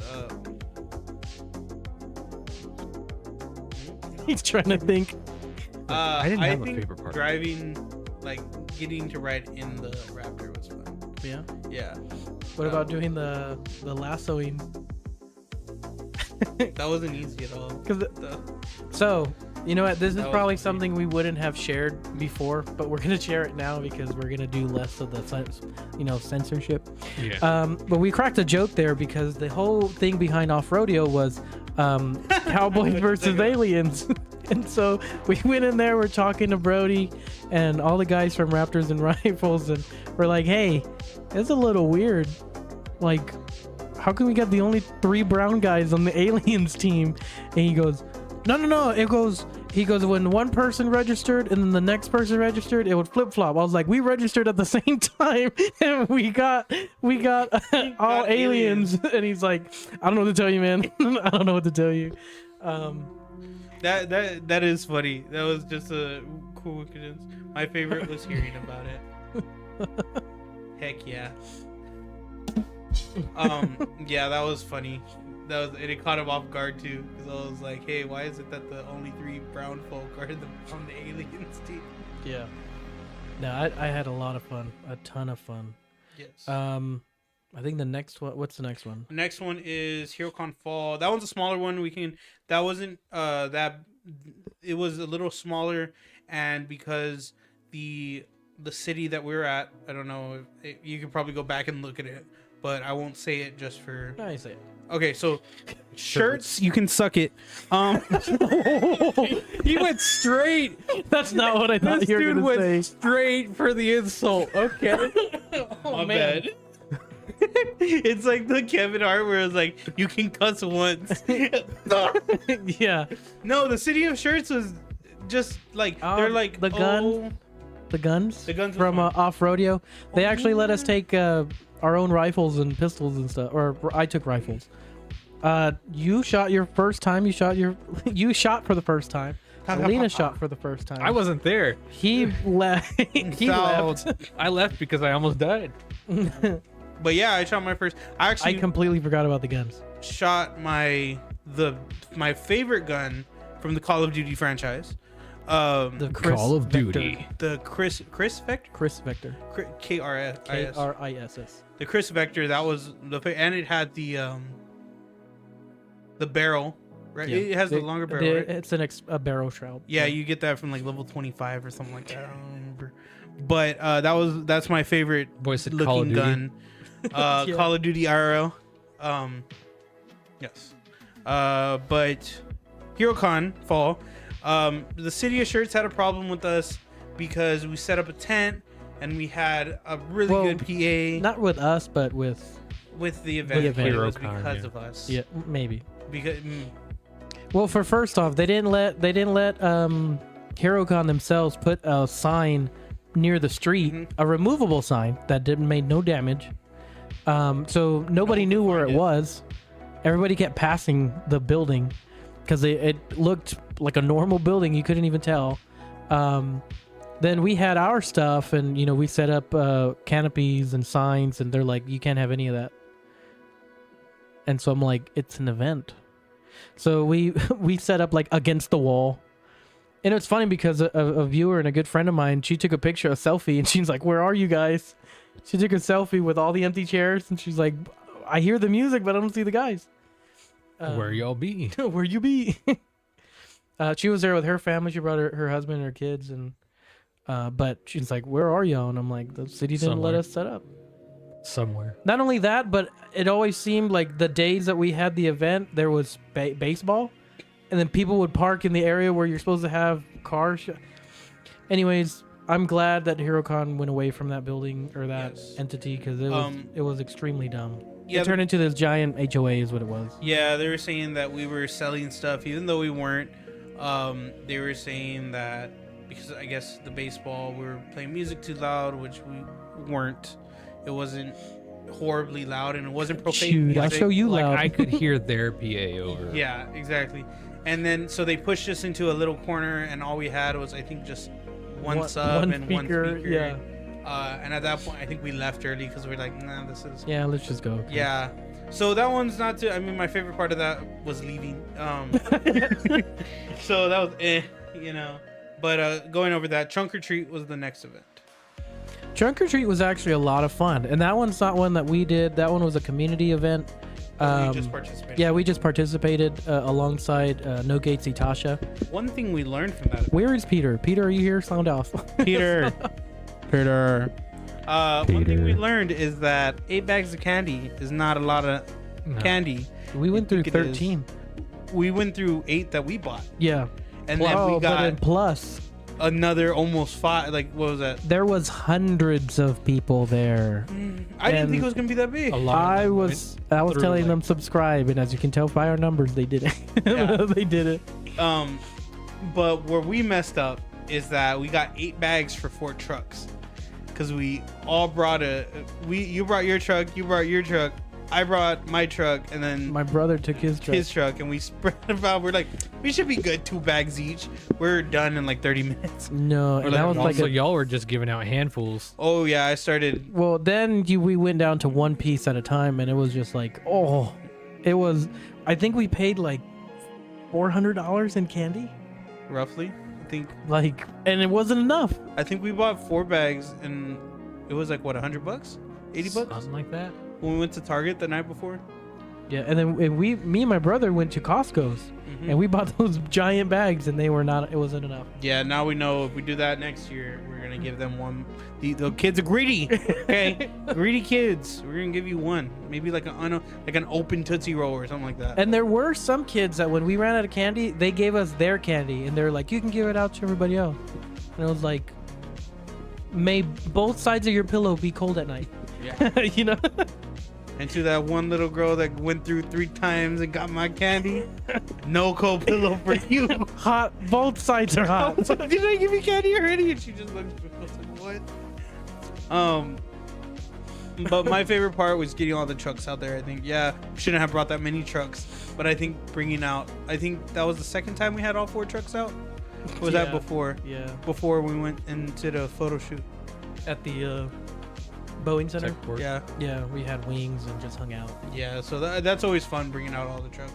He's trying to think. I didn't have a think favorite part. driving, like getting to ride in the Raptor was fun. Yeah. Yeah, What about doing the lassoing? that wasn't easy at all. Because so, you know what? This is That was probably pretty- something we wouldn't have shared before, but we're gonna share it now because we're gonna do less of the censorship. Yeah. But we cracked a joke there because the whole thing behind off rodeo was cowboys versus aliens. And so we went in there, we're talking to Brody and all the guys from Raptors and Rifles, and we're like, hey, it's a little weird. Like, how can we get the only 3 brown guys on the aliens team? And he goes, no. He goes, when one person registered and then the next person registered, it would flip flop. I was like, we registered at the same time and we got all aliens. And he's like, I don't know what to tell you, man. I don't know what to tell you. That is funny. That was just a coincidence. My favorite was hearing about it. Heck yeah. Yeah, that was funny. And it caught him off guard too, because I was like, hey, why is it that the only 3 brown folk are on the aliens team? Yeah. No, I had a lot of fun, a ton of fun. Yes. I think the next one. What's the next one? The next one is HeroCon Fall. That one's a smaller one. That wasn't that. It was a little smaller, and because the city that we're at, I don't know. You could probably go back and look at it, but I won't say it just for. No, you say it. Okay, so shirts, you can suck it. He went straight. That's not what I thought This you were dude gonna went say. straight for the insult. Okay. My bad. It's like the Kevin Hart where it's like you can cuss once. Yeah. No, the city of shirts was just like they're like the gun. oh, The guns. The guns from was fun. off rodeo. They actually let us take our own rifles and pistols and stuff. Or I took rifles. You shot your first time. You shot for the first time. Alina shot for the first time. I wasn't there. He left. He left. I left because I almost died. But yeah, I shot my first. I I actually completely forgot about the guns. shot my favorite gun from the Call of Duty franchise. The Chris Call of Vector. Duty. The Chris Vector, Chris Vector. KRIS. KRISS. The Chris Vector. That was and it had the barrel, right? Yeah. It has the longer barrel. Right? It's a barrel shroud. Yeah, you get that from like level 25 or something like that. I don't remember. But that's my favorite Boy said Call of looking Duty. gun. Yeah. Call of Duty IRL. Yes. But HeroCon Fall. The city of shirts had a problem with us because we set up a tent and we had a really good PA Not with us, but with with the event. the event. But it was HeroCon, because yeah. of us. yeah, maybe. Because Well, for first off, they didn't let HeroCon themselves put a sign near the street, Mhm. a removable sign that didn't make no damage. So nobody knew where it find it. was. Everybody kept passing the building because it looked like a normal building. You couldn't even tell. Then we had our stuff, and we set up canopies and signs, and they're like, you can't have any of that. And so I'm like, it's an event. So we set up like against the wall. And it's funny because a viewer and a good friend of mine, she took a picture, a selfie, and she's like, where are you guys? She took a selfie with all the empty chairs, and she's like, I hear the music, but I don't see the guys. Where y'all be? Where you be? She was there with her family. She brought her husband and her kids, and but she's like, where are y'all? And I'm like, the city didn't let Somewhere. us set up. Somewhere. Not only that, but it always seemed like the days that we had the event, there was baseball, and then people would park in the area where you're supposed to have cars. Anyways, I'm glad that HeroCon went away from that building or that Yes. entity because it was extremely dumb. It turned into this giant HOA is what it was. Yeah, they were saying that we were selling stuff even though we weren't. They were saying that because I guess the baseball, we were playing music too loud, which we weren't. It wasn't horribly loud and it wasn't profane Shoot, I'll music. show you Like loud. I could hear their PA over. Yeah, exactly. And then so they pushed us into a little corner and all we had was I think just one sub and one speaker. Yeah. And at that point I think we left early because we were like, nah, this is Yeah, let's just go. yeah. So that one's not too. I mean, my favorite part of that was leaving. So that was you know. But going over that, Trunk or Treat was the next event. Trunk or Treat was actually a lot of fun, and that one's not one that we did. That one was a community event. You just participated. Yeah, we just participated alongside No Gates Tasha. One thing we learned from that event, Where is Peter? Peter, are you here? Sound off. Peter. One thing we learned is that 8 bags of candy is not a lot of candy. We went through think it is. 13. We went through 8 that we bought, Yeah. and then we but got then plus, another almost 5. Like what was that? there was hundreds of people there. I didn't And think it was gonna be that big. A lot. I of them was went through, telling like- them subscribe, and as you can tell by our numbers, they did it. Yeah. They did it. But where we messed up is that we got 8 bags for 4 trucks, because we all brought you brought your truck, you brought your truck, I brought my truck, and then My brother took his truck. his truck, and we spread them out. We're like, we should be good, 2 bags each. We're done in like 30 minutes. No, and that was like Also, y'all were just giving out handfuls. Oh yeah, I started. well, then we went down to one piece at a time, and it was just like, oh, it was. I think we paid like $400 in candy, Roughly, like, and it wasn't enough. I think we bought 4 bags, and it was like what, $100, $80 Something like that. when we went to Target the night before. Yeah, and then me and my brother went to Costco's, and we bought those giant bags, and they were not. It wasn't enough. Yeah, now we know if we do that next year, we're gonna give them one. The kids are greedy, okay? Greedy kids. We're gonna give you one, maybe like an open Tootsie Roll or something like that. And there were some kids that when we ran out of candy, they gave us their candy, and they're like, "You can give it out to everybody else." And it was like, "May both sides of your pillow be cold at night." Yeah. You know. And to that one little girl that went through 3 times and got my candy, no cold pillow for you. Hot. Both sides are I hot. was like, did I give you candy already? And she just looked at me. I was like, what? But my favorite part was getting all the trucks out there. I think, yeah, shouldn't have brought that many trucks, but I think bringing out. I think that was the second time we had all 4 trucks out. Or was that Yeah. before? Yeah. Before we went into the photo shoot. At the Boeing Center. Tech work. Yeah, Yeah, we had wings and just hung out. yeah. So that's always fun bringing out all the trucks.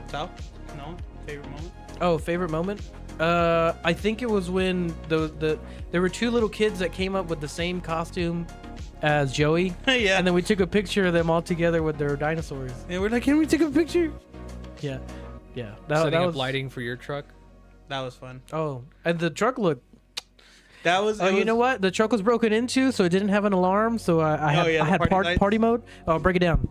Sal, no favorite moment. Oh, favorite moment? I think it was when there were 2 little kids that came up with the same costume as Joey, Yeah, and then we took a picture of them all together with their dinosaurs. and we're like, can we take a picture? Yeah, yeah. Setting that up was lighting for your truck. That was fun. Oh, and the truck looked. That was. Oh, you know what? The truck was broken into, so it didn't have an alarm. So I had yeah, the I had party lights. party mode. Oh, break it down.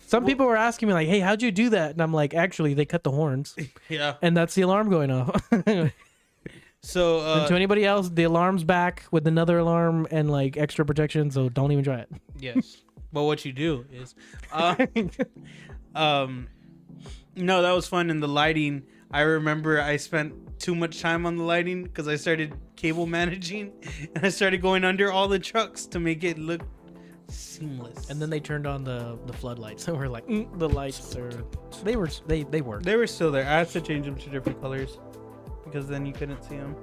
Some people were asking me like, "Hey, how'd you do that?" And I'm like, "Actually, they cut the horns, Yeah. and that's the alarm going off." So And to anybody else, the alarm's back with another alarm and like extra protection. So don't even try it. yes. But what you do is, no, that was fun. And the lighting, I remember I spent too much time on the lighting because I started cable managing and I started going under all the trucks to make it look seamless. And then they turned on the floodlights, and we're like, the lights are they work. They were still there. I had to change them to different colors because then you couldn't see them.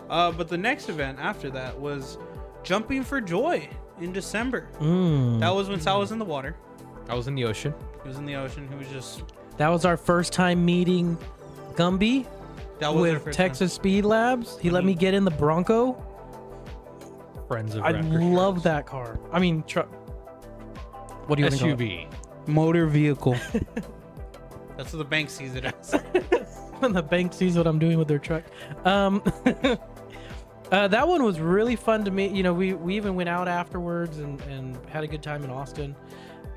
But the next event after that was Jumping for Joy in December. That was when Sal was in the water. I was in the ocean. He was in the ocean. He was just. That was our first time meeting Gumby That was our with first Texas Speed Labs. He let me get in the Bronco. Friends of I Raptorstrike. love that car. I mean, truck. What do you want to call it? SUV. time. Motor vehicle. That's what the bank sees it as. When the bank sees what I'm doing with their truck. That one was really fun to me. You know, we even went out afterwards and had a good time in Austin.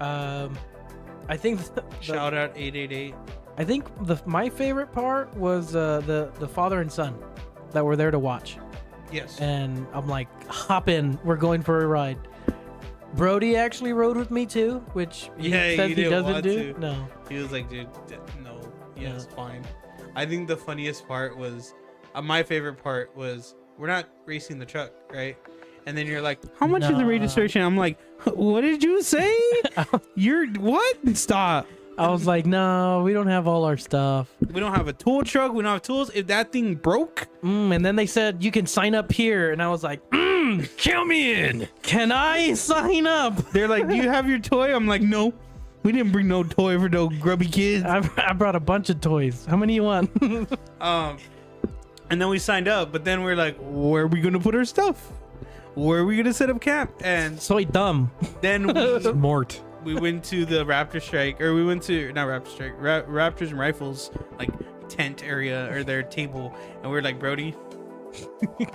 I think Shout out 888. I think my favorite part was the father and son that were there to watch. Yes. And I'm like, hop in, we're going for a ride. Brody actually rode with me too, which he Yeah, says you he didn't doesn't want do. to. No. He was like, dude, no, yeah, No. it's fine. I think the funniest part was, my favorite part was, we're not racing the truck, right? And then you're like, how much is the Nah. registration? I'm like, what did you say? You're what? Stop. I was like, no, we don't have all our stuff. We don't have a tool truck. We don't have tools. If that thing broke, And then they said you can sign up here, and I was like, Count me in. can I sign up? they're like, do you have your toy? I'm like, no, we didn't bring no toy for no grubby kids. I brought a bunch of toys. How many you want? And then we signed up, but then we're like, where are we gonna put our stuff? Where are we gonna set up camp? And So dumb. then Mort. we went to the Raptorstrike, or we went to not Raptorstrike, Raptors and Rifles like tent area or their table, and we are like, Brody, Look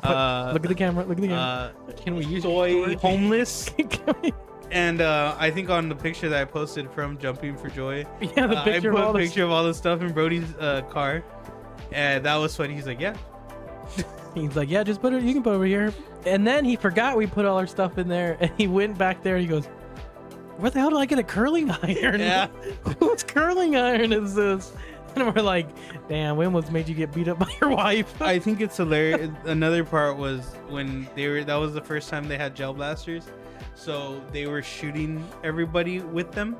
at the camera. Look at the camera. Can we use toy homeless. Can we- And I think on the picture that I posted from Jumping for Joy, yeah, the picture I of put all a the picture of all the stuff in Brody's car, and that was funny. He's like, yeah. He's like, yeah, just put it. You can put it over here. And then he forgot we put all our stuff in there, and he went back there. And he goes, "Where the hell did I get a curling iron? Yeah. Whose curling iron is this?" And we're like, "Damn, we almost made you get beat up by your wife." I think it's hilarious. Another part was when that was the first time they had gel blasters, so they were shooting everybody with them,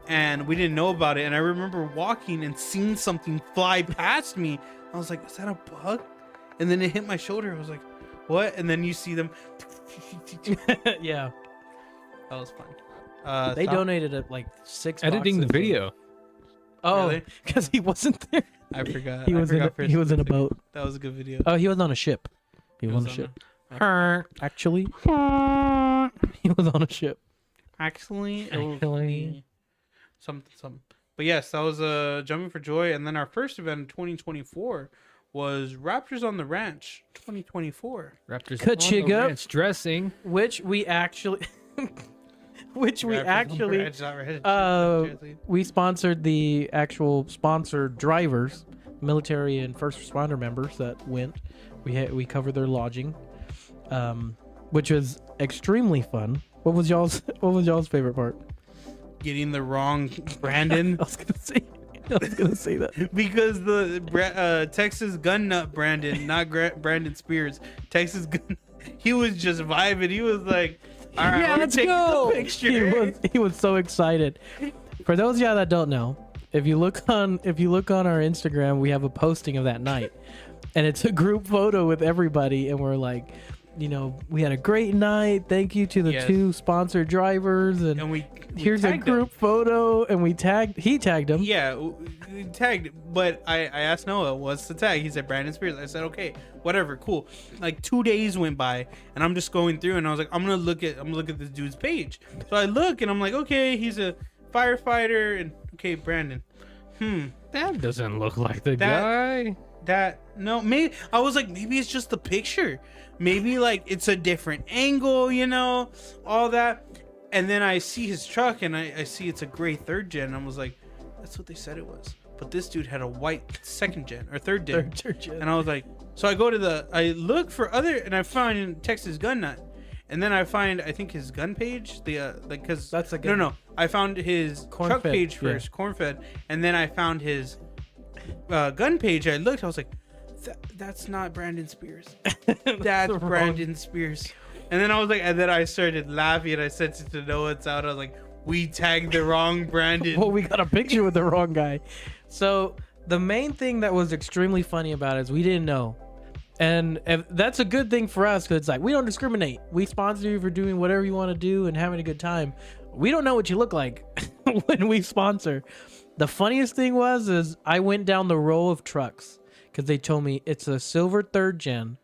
and we didn't know about it. And I remember walking and seeing something fly past me. I was like, is that a bug? And then it hit my shoulder. I was like, what? And then you see them. Yeah, That was fun. they donated like 6 Editing the boxes. video. Oh, Really? because he wasn't there. I forgot. He I was in forgot for he was in a second. boat. That was a good video. Oh, he was on a ship. He was on a ship. Actually, he was on a ship. Actually, it will Actually. be something. But yes, that was Jumping for Joy, and then our first event in 2024 was Raptors on the Ranch 2024. Raptors Ka-chig on the up. ranch dressing. Which we actually Raptors we sponsored the actual sponsored drivers, military and first responder members that went. We covered their lodging, which was extremely fun. What was y'all's favorite part? getting the wrong Brandon I was gonna say that. because the Texas gun nut Brandon, not Brandon Spears. Texas gun. He was just vibing. He was like, "All right, Yeah, we're let's taking go." the picture." He was so excited. For those of y'all that don't know, if you look on our Instagram, we have a posting of that night, and it's a group photo with everybody, and we're like, you know, we had a great night. Thank you to the Yes. 2 sponsored drivers, and we here's a tagged them. group photo, and he tagged him. Yeah, we tagged, but I asked Noah, what's the tag? He said Brandon Spears. I said, okay, whatever, cool. Like 2 days went by, and I'm just going through, and I was like, I'm gonna look at this dude's page. So I look, and I'm like, okay, he's a firefighter, and okay, Brandon. That doesn't look like the guy. Maybe I was like, maybe it's just the picture. Maybe like it's a different angle, you know, all that. And then I see his truck, and I see it's a gray 3rd gen. I was like, that's what they said it was. But this dude had a white 2nd gen or 3rd gen. Third gen. And I was like, so I look for other, and I find Texas Gun Nut. And then I find, I think his gun page, because That's a gun. no, I found his Corn truck fed, page yeah. first, corn fed, and then I found his gun page. I looked, I was like, that's not Brandon Spears. That's the wrong- Brandon Spears. And then I was like, and then I started laughing, and I sent it to Noah. It's out. I was like, we tagged the wrong Brandon. Well, we got a picture with the wrong guy. So the main thing that was extremely funny about it is we didn't know. And that's a good thing for us, because it's like, we don't discriminate. We sponsor you for doing whatever you want to do and having a good time. We don't know what you look like when we sponsor. The funniest thing is I went down the row of trucks because they told me it's a silver 3rd gen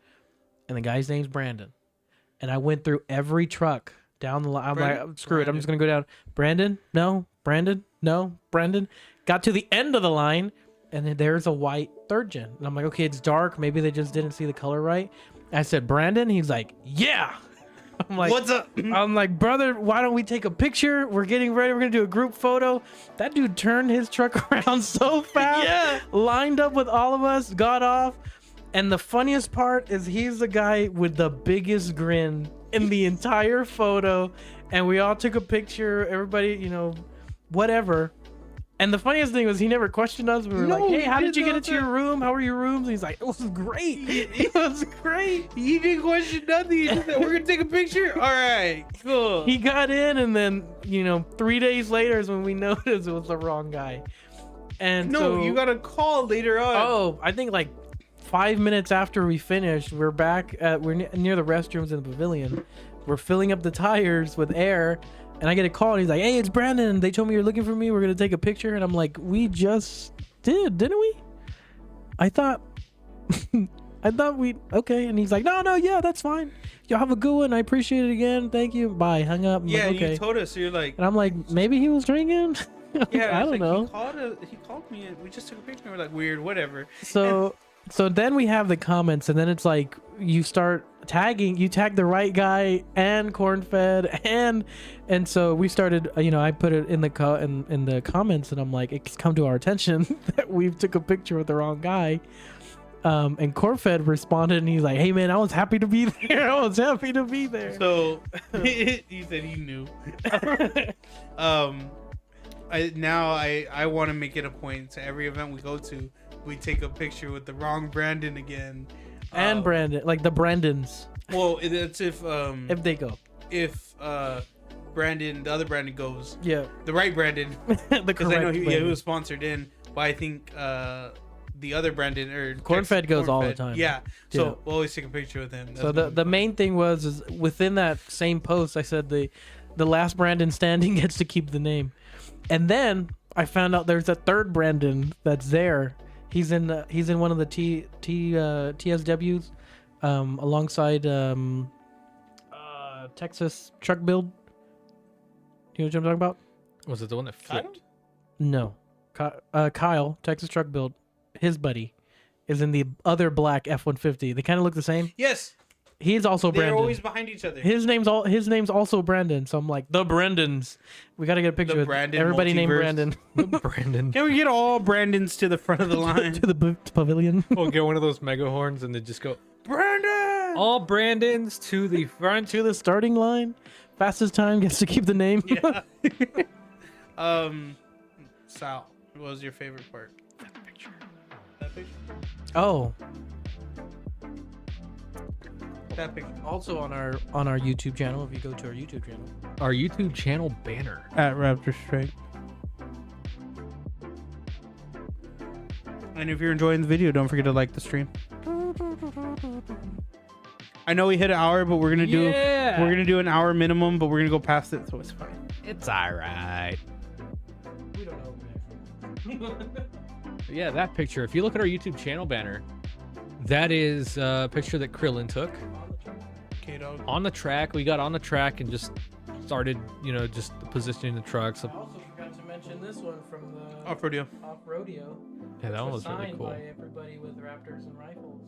and the guy's name's Brandon. And I went through every truck down the line. I'm like, screw it. I'm just going to go down. Brandon? No. Brandon? No. Brandon? Got to the end of the line, and then there's a white 3rd gen. And I'm like, okay, it's dark. Maybe they just didn't see the color right. I said, Brandon? He's like, yeah. I'm like, What's up? I'm like, brother, why don't we take a picture? We're getting ready. We're going to do a group photo. That dude turned his truck around so fast. Yeah. Lined up with all of us, got off. And the funniest part is he's the guy with the biggest grin in the entire photo. And we all took a picture. Everybody, whatever. And the funniest thing was he never questioned us. We were like, hey, how did you get into your room? How were your rooms? And he's like, it was great. It was great. He didn't question nothing. He just said, we're going to take a picture? All right, cool. He got in, and then, 3 days later is when we noticed it was the wrong guy. And No, you got a call later on. Oh, I think like 5 minutes after we finished, we're back we're near the restrooms in the pavilion. We're filling up the tires with air, and I get a call, and he's like, hey, it's Brandon. They told me you're looking for me. We're going to take a picture. And I'm like, we just didn't we? I thought okay. And he's like, no, yeah, that's fine. Y'all have a good one. I appreciate it again. Thank you. Bye. Hung up. I'm Yeah, like, okay. you told us. So you're like, And I'm like, maybe he was drinking? yeah, I don't know. He called me, and we just took a picture. We're like, weird, whatever. So then we have the comments, and then it's like you start tagging. You tag the right guy and corn-fed, and so we started. I put it in the in the comments, and I'm like, it's come to our attention that we took a picture with the wrong guy. And corn-fed responded, and he's like, hey man, I was happy to be there. I was happy to be there. So he said he knew. I want to make it a point to every event we go to, we take a picture with the wrong Brandon again. And Brandon, like the Brandons. Well, it's if they go. If Brandon, the other Brandon goes. Yeah. The right Brandon. The Because I know correct he Brandon. was sponsored in, but I think the other Brandon or Corn-fed goes all the time. Yeah. So Yeah. we'll always take a picture with him. So the main thing is within that same post, I said the last Brandon standing gets to keep the name. And then I found out there's a third Brandon that's there. He's in one of the TSWs alongside Texas Truck Build. You know what I'm talking about? Was it the one that flipped? No. Kyle, Texas Truck Build, his buddy, is in the other black F-150. They kind of look the same. Yes. He's also They're Brandon. always behind each other. His name's also Brandon. So I'm like, the Brandons. We got to get a picture The with Brandon everybody named multiverse. Brandon Brandon. Can we get all Brandons to the front of the line? to the pavilion. We'll get one of those mega horns and then just go, Brandon! all Brandons to the front. To the starting line. Fastest time gets to keep the name. Yeah. Sal, what was your favorite part? That picture. Oh, That picture. also on our YouTube channel. If you go to our YouTube channel, Our YouTube channel banner. At Raptorstrike. And if you're enjoying the video, don't forget to like the stream. I know we hit an hour, but we're gonna do an hour minimum, but we're gonna go past it, so it's fine. It's alright. we don't know. Yeah, that picture. If you look at our YouTube channel banner, that is a picture that Krillin took Okay, dog. on the track. We got on the track and just started, just positioning the trucks. I also forgot to mention this one from the Off rodeo. Off Rodeo. Yeah, that one which was really signed cool. by everybody with Raptors and rifles.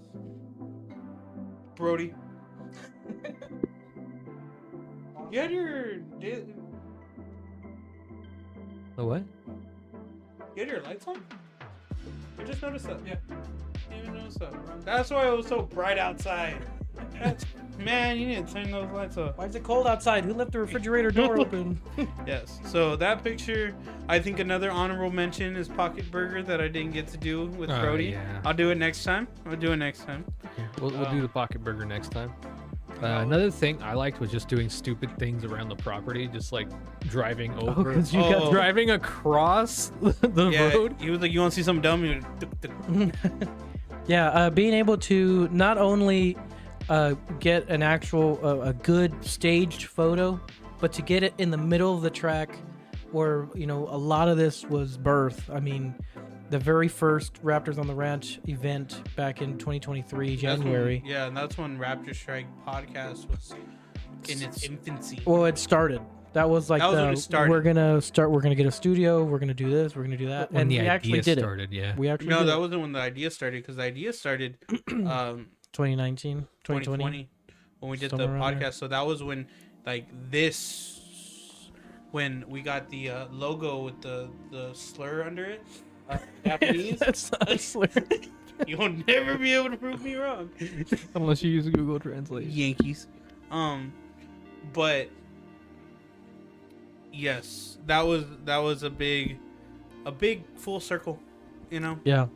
Brody. You had your lights on? I just noticed that. Yeah. I didn't even notice that. That's why it was so bright outside. Man, you need to turn those lights off. Why is it cold outside? Who left the refrigerator door open? Yes. So that picture, I think another honorable mention is Pocket Burger that I didn't get to do with Brody. Yeah. I'll do it next time. We'll do the pocket burger next time. Another thing I liked was just doing stupid things around the property, just like driving over, 'cause you got- driving across the Yeah, road. he was like, "You want to see something dumb?" He would, Yeah, being able to not only get an actual a good staged photo, but to get it in the middle of the track, where a lot of this was birth. I mean, the very first Raptors on the Ranch event back in 2023 January. And that's when Raptorstrike Podcast was in its infancy. Well, it started. That was like That was when it started. We're gonna get a studio. We're gonna do this. We're gonna do that. When and the we actually idea did started, it. yeah. We actually No, did that it. wasn't when the idea started, because the idea started 2019, 2020. when we did Somewhere the around podcast. there. So that was when when we got the logo with the slur under it. Japanese. That's not a slur. You'll never be able to prove me wrong. Unless you use Google Translate. Yankees. But yes, that was a big full circle, you know. Yeah.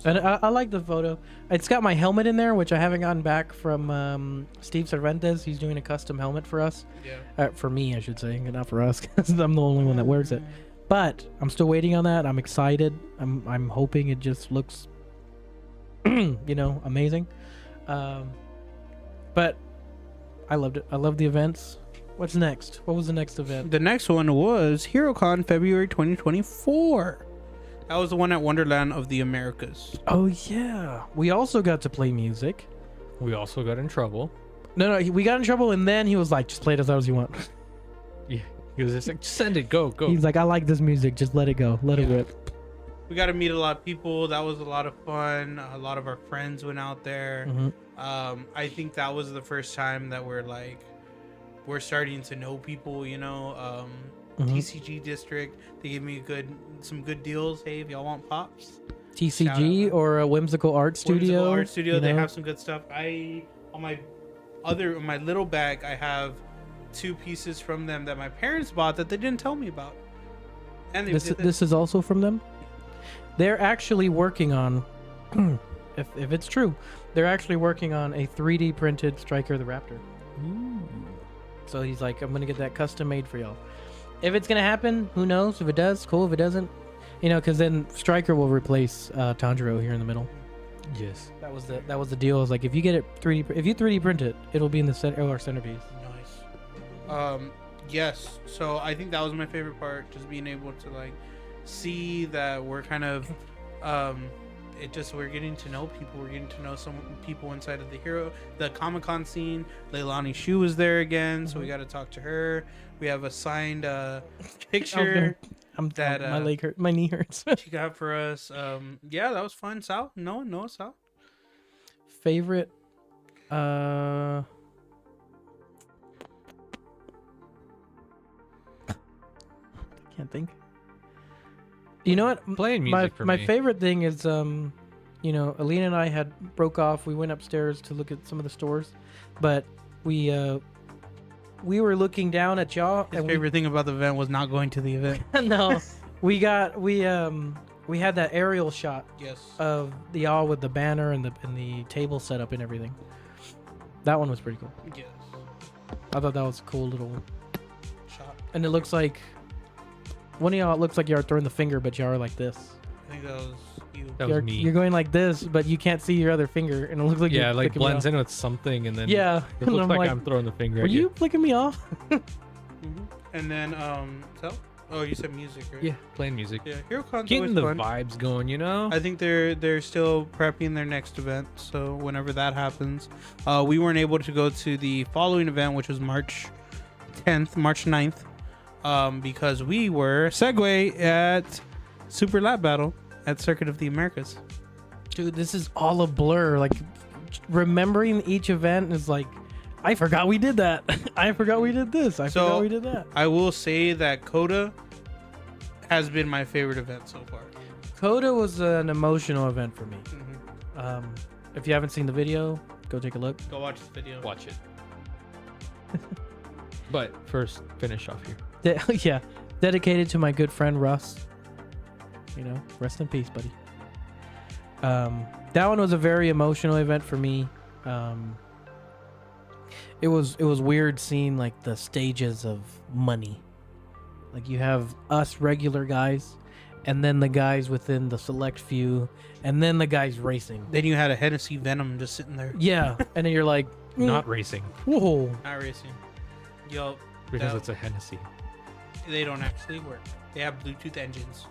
And I like the photo. It's got my helmet in there, which I haven't gotten back from Steve Cervantes. He's doing a custom helmet for us. Yeah. For me, I should say, not for us, because I'm the only one that wears it. But I'm still waiting on that. I'm excited. I'm hoping it just looks, amazing. But I loved it. I love the events. What's next? What was the next event? The next one was HeroCon February 2024. That was the one at Wonderland of the Americas. Oh yeah. We also got to play music. We also got in trouble. No, we got in trouble, and then he was like, "Just play it as loud as you want." Yeah. He was just like, send it, go. He's like, "I like this music. Just let it go. Let it rip." We got to meet a lot of people. That was a lot of fun. A lot of our friends went out there. Mm-hmm. I think that was the first time that we're starting to know people, TCG district, they gave me some good deals. Hey, if y'all want pops, TCG or a Whimsical Art Studio. They have some good stuff. On my little bag, I have 2 pieces from them that my parents bought that they didn't tell me about. And this is also from them. They're actually working on, if it's true, they're actually working on a 3D printed Striker the Raptor. Ooh. So he's like, I'm gonna get that custom made for y'all. If it's gonna happen, who knows? If it does, cool. If it doesn't, because then Striker will replace Tanjiro here in the middle. Yes. That was the deal. I was like, if you get it 3D, if you 3D print it, it'll be in the center or centerpiece. Nice. Yes. So I think that was my favorite part, just being able to see that we're kind of, we're getting to know people. We're getting to know some people inside of the Comic-Con scene. Leilani Shu was there again, so we got to talk to her. We have a signed picture my leg hurt, my knee hurts. she got for us. Yeah, that was fun. Sal? No, Sal? Favorite? Can't think. You know what? Playing music for my me. favorite thing is Alina and I had broke off. We went upstairs to look at some of the stores, but we were looking down at y'all. His favorite thing about the event was not going to the event. No, we had that aerial shot. Yes. Of the y'all with the banner and the table setup and everything. That one was pretty cool. Yes. I thought that was a cool little Shot. And it looks like one of y'all. It looks like y'all are throwing the finger, but y'all are like this. I think that was you. That was me. You're going like this, but you can't see your other finger, and it looks like Yeah, you're like flicking me blends off. in with something, and then Yeah, it and looks I'm like I'm throwing the finger. Were at you flicking me off? And then oh, you said music, right? Yeah, playing music. Yeah, HeroCon's Getting always the fun. vibes going, I think they're still prepping their next event, so whenever that happens, we weren't able to go to the following event, which was March 9th, because we were at Super Lap Battle at Circuit of the Americas. Dude, this is all a blur. Like, remembering each event is like, I forgot we did that. I forgot we did this. I forgot we did that. I will say that Coda has been my favorite event so far. Coda was an emotional event for me. Mm-hmm. If you haven't seen the video, go take a look. Go watch the video. Watch it. But first, finish off here. Yeah, dedicated to my good friend Russ. Rest in peace, buddy. That one was a very emotional event for me. It was weird seeing like the stages of money. Like you have us regular guys, and then the guys within the select few, and then the guys racing. Then you had a Hennessy Venom just sitting there. Yeah, and then you're like, Not racing, whoa. Not racing. Yo, because it's a Hennessy. they don't actually work. They have Bluetooth engines.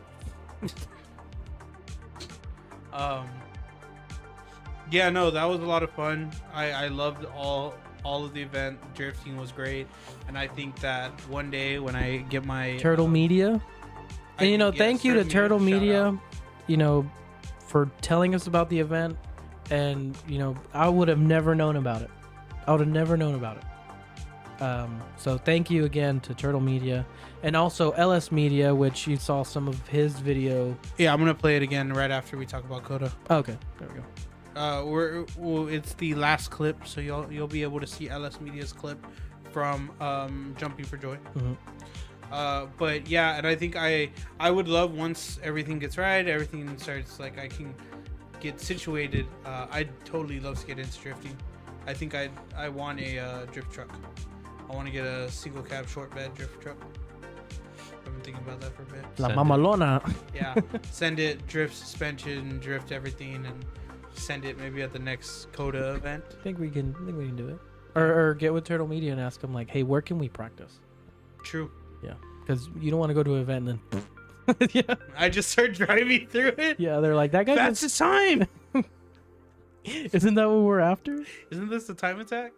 Yeah, no, that was a lot of fun. I loved all of the event. Drifting was great, and I think that one day when I get my Turtle Media. And thank you to Turtle Media, for telling us about the event. And I would have never known about it. So thank you again to Turtle Media and also LS Media, which you saw some of his video. Yeah, I'm gonna play it again right after we talk about Coda. Okay, there we go. It's the last clip, so you'll be able to see LS Media's clip from Jumping for Joy. But yeah, and I think I would love, once everything gets right, everything starts, like I can get situated, I'd totally love to get into drifting. I think I want a drift truck. I want to get a single cab short bed drift truck. I've been thinking about that for a bit. La Mamalona. Yeah, send it, drift suspension, drift everything, and send it maybe at the next Coda event. I think we can do it. Or get with Turtle Media and ask them like, hey, where can we practice? True. Yeah, because you don't want to go to an event and then yeah, I just start driving through it. yeah, they're like, that guy. That's the time. Isn't that what we're after? Isn't this the time attack?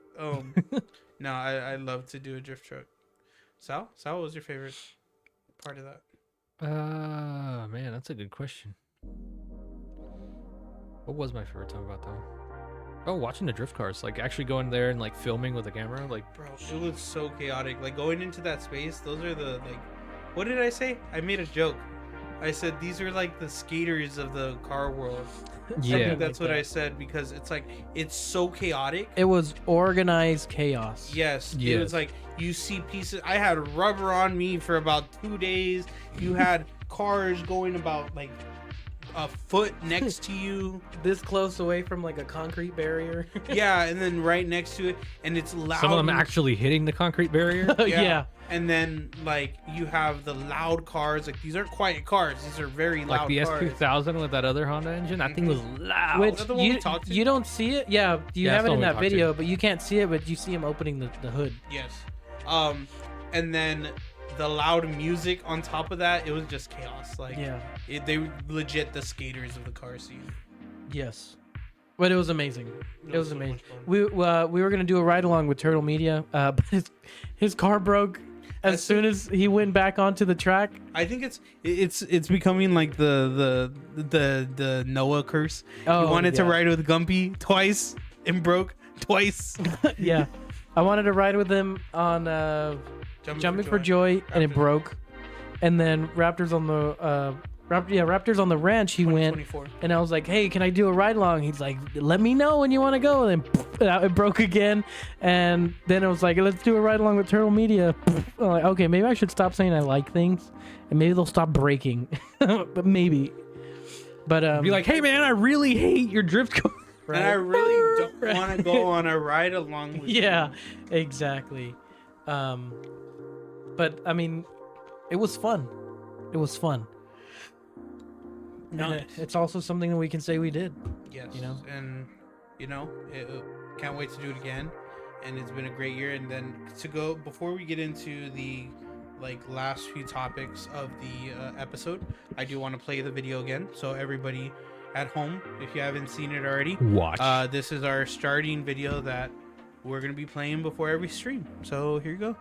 No, I love to do a drift truck. Sal, what was your favorite part of that? Man, that's a good question. What was my favorite time about that? Oh, watching the drift cars, like actually going there and like filming with the camera, like Bro, it was so chaotic. Like going into that space, those are the like, what did I say? I made a joke. I said these are like the skaters of the car world. I yeah, think that's what I said, because it's like it's so chaotic. It was organized chaos. Yes, it Yes. was like you see pieces. I had rubber on me for about 2 days. You had cars going about like a foot next to you. This close away from like a concrete barrier. Yeah, and then right next to it, and it's loud. some of them actually hitting the concrete barrier. Yeah. And then like you have the loud cars. Like these aren't quiet cars. These are very loud Like the cars. S2000 with that other Honda engine, that thing was loud. Which that the one we you, talked to? you don't see it. Yeah, you Yeah, have that's it in the one we that talked to. video, but you can't see it. But you see him opening the hood. Yes. And then the loud music on top of that, it was just chaos. Like Yeah. they were legit the skaters of the car scene. Yes. But it was amazing. It was so amazing. much fun. We were gonna do a ride along with Turtle Media, but his car broke as soon as he went back onto the track. I think it's becoming like the Noah curse. Oh, You wanted to yeah. ride with Gumpy twice and broke twice. Yeah, I wanted to ride with him on Jumping for Joy, and it Raptors. broke. And then Raptors on the Raptors on the ranch. He went, 2024. and I was like, "Hey, can I do a ride along?" He's like, "Let me know when you want to go." And then it broke again. And then it was like, "Let's do a ride along with Turtle Media." I'm like, okay, maybe I should stop saying I like things, and maybe they'll stop breaking. But maybe. But Be like, hey man, I really hate your drift car. And I really don't Right. want to go on a ride along with yeah, you. exactly. But I mean, it was fun. It was fun. No, And it's also something that we can say we did. yes, you know? and can't wait to do it again. And it's been a great year. And then to go before we get into the like last few topics of the episode, I do want to play the video again. So everybody at home, if you haven't seen it already, Watch. this is our starting video that we're gonna be playing before every stream. So here you go.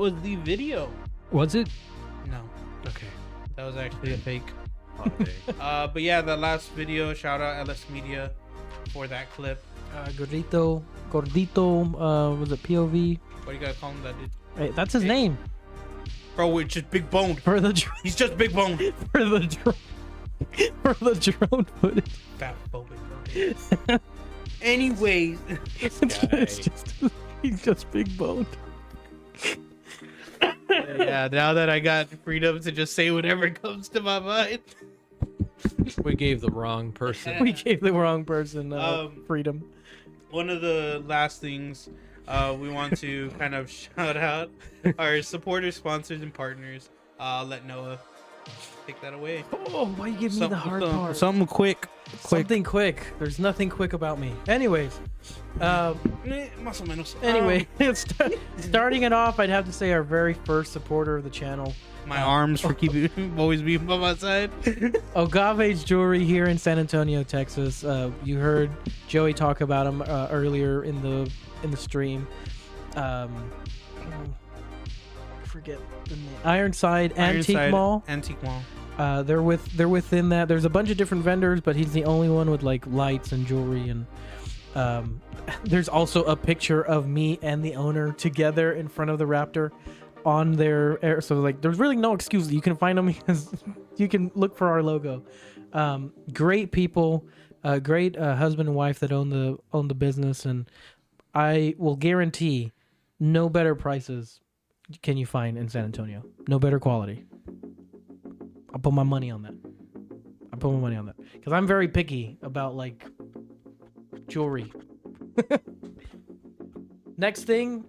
was the video. Was it? No, Okay. that was actually a fake. Okay. But yeah, the last video, shout out LS Media for that clip. Gordito, was it POV? What do you gotta call him, that dude? Hey, that's his name. Bro, it's just big boned. For the He's just big boned. for the drone footage. Fat phobic, bro. Anyways, He's just big boned. yeah, now that I got freedom to just say whatever comes to my mind. We gave the wrong person. We gave the wrong person freedom. One of the last things we want to kind of shout out our supporters, sponsors, and partners. Let Noah take that away. Oh, why you give me the hard part? Something quick. Something quick. There's nothing quick about me. Anyways, Más o menos. anyway, starting it off, I'd have to say our very first supporter of the channel, My arms for keeping always being by my side. Agave's Jewelry here in San Antonio, Texas. You heard Joey talk about him earlier in the stream. I forget the name. Ironside Antique Mall. Antique Mall. They're within that. There's a bunch of different vendors, but he's the only one with like lights and jewelry, and there's also a picture of me and the owner together in front of the Raptor on their air. So like there's really no excuse. You can find them because you can look for our logo. Great people, great husband and wife that own the business, and I will guarantee no better prices can you find in San Antonio. No better quality. I'll put my money on that. Because I'm very picky about like jewelry. Next thing,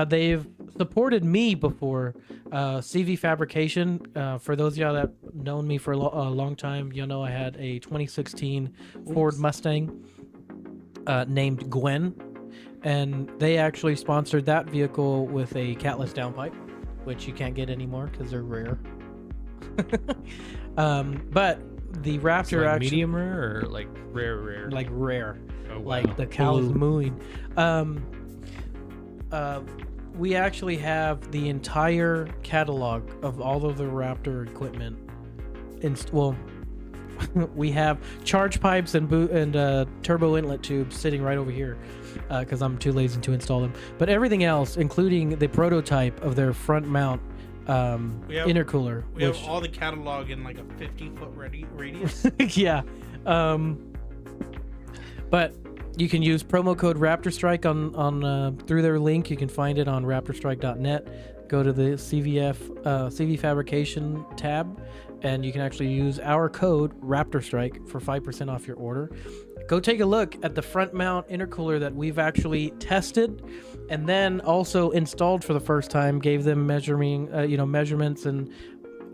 they've supported me before. CV Fabrication. For those of y'all that known me for a long time, you know I had a 2016 Ford Mustang named Gwen, and they actually sponsored that vehicle with a catless downpipe, which you can't get anymore because they're rare. But the Raptor So like actually medium rare or like rare? like rare, Oh, wow. like the cow's mooing. We actually have the entire catalog of all of the Raptor equipment. We have charge pipes and turbo inlet tubes sitting right over here because I'm too lazy to install them. But everything else, including the prototype of their front mount intercooler. We have all the catalog in like a 50-foot radius. Yeah. But you can use promo code Raptorstrike on through their link. You can find it on raptorstrike.net. Go to the CV Fabrication tab, and you can actually use our code Raptorstrike for 5% off your order. Go take a look at the front mount intercooler that we've actually tested and then also installed for the first time. Gave them measurements and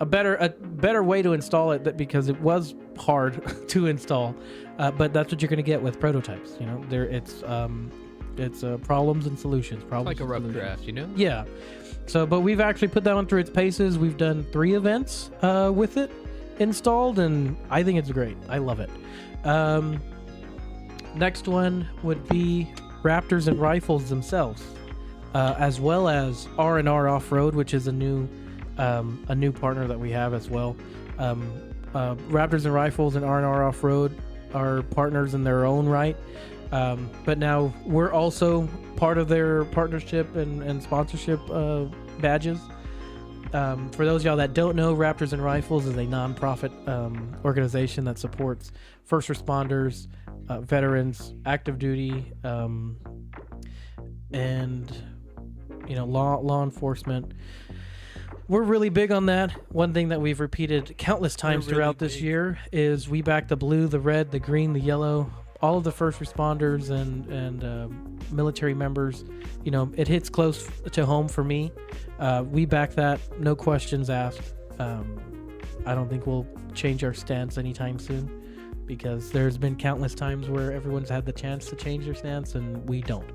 a better way to install it, because it was hard to install. But that's what you're going to get with prototypes. You know, it's problems and solutions. It's like a rough draft, you know? Yeah. So, but we've actually put that one through its paces. We've done 3 events with it installed, and I think it's great. I love it. Next one would be Raptors and Rifles themselves, as well as R&R Off-Road, which is a new partner that we have as well. Raptors and Rifles and R&R Off-Road are partners in their own right, but now we're also part of their partnership and sponsorship badges. For those of y'all that don't know, Raptors and Rifles is a non-profit organization that supports first responders, veterans, active duty, and law enforcement. We're really big on that. One thing that we've repeated countless times throughout this year is we back the blue, the red, the green, the yellow, all of the first responders and military members. It hits close to home for me. We back that, no questions asked. I don't think we'll change our stance anytime soon, because there's been countless times where everyone's had the chance to change their stance and we don't.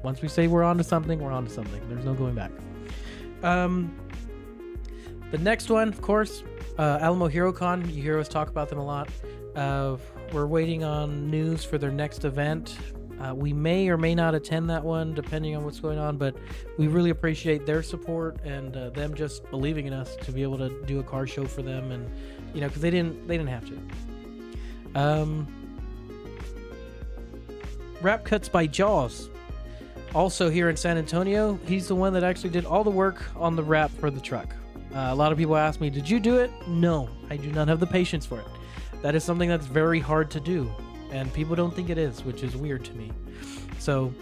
Once we say we're onto something, we're onto something. There's no going back. The next one, of course, Alamo HeroCon. You hear us talk about them a lot. We're waiting on news for their next event. We may or may not attend that one depending on what's going on, but we really appreciate their support and them just believing in us to be able to do a car show for them, and because they didn't have to. Wrap cuts by Jaws, also here in San Antonio. He's the one that actually did all the work on the wrap for the truck. A lot of people ask me, did you do it? No, I do not have the patience for it. That is something that's very hard to do, and people don't think it is, which is weird to me. So,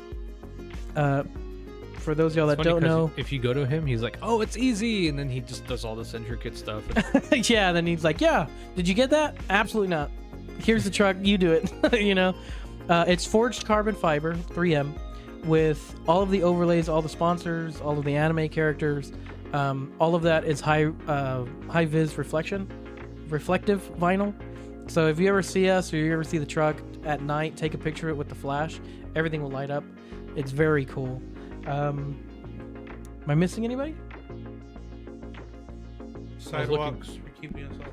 for those of y'all that don't know, if you go to him, he's like, "Oh, it's easy," and then he just does all this intricate stuff. yeah. Then he's like, "Yeah, did you get that? Absolutely not. Here's the truck. You do it." It's forged carbon fiber, 3M, with all of the overlays, all the sponsors, all of the anime characters. All of that is high vis reflective vinyl. So if you ever see us or you ever see the truck at night, take a picture of it with the flash. Everything will light up. It's very cool. Am I missing anybody? Sidewalks for keeping us off.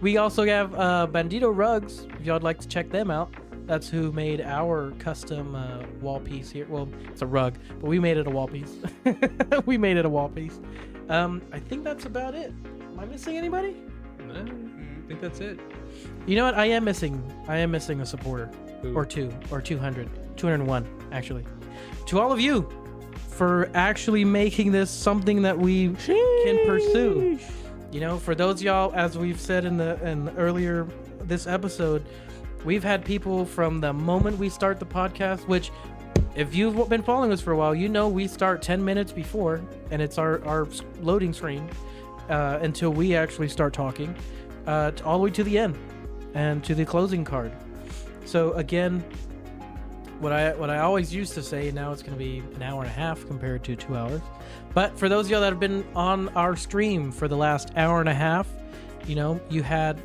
We also have Bandito Rugs, if y'all would like to check them out. That's who made our custom wall piece here. Well, it's a rug, but we made it a wall piece. We made it a wall piece. I think that's about it. Am I missing anybody? No, I think that's it. You know what? I am missing a supporter. Who? Or 200. 201, actually. To all of you for actually making this something that we can pursue. For those y'all, as we've said in earlier this episode, we've had people from the moment we start the podcast, which if you've been following us for a while, we start 10 minutes before, and it's our loading screen until we actually start talking, all the way to the end and to the closing card. So again, what I always used to say, now it's going to be an hour and a half compared to 2 hours. But for those of y'all that have been on our stream for the last hour and a half, you had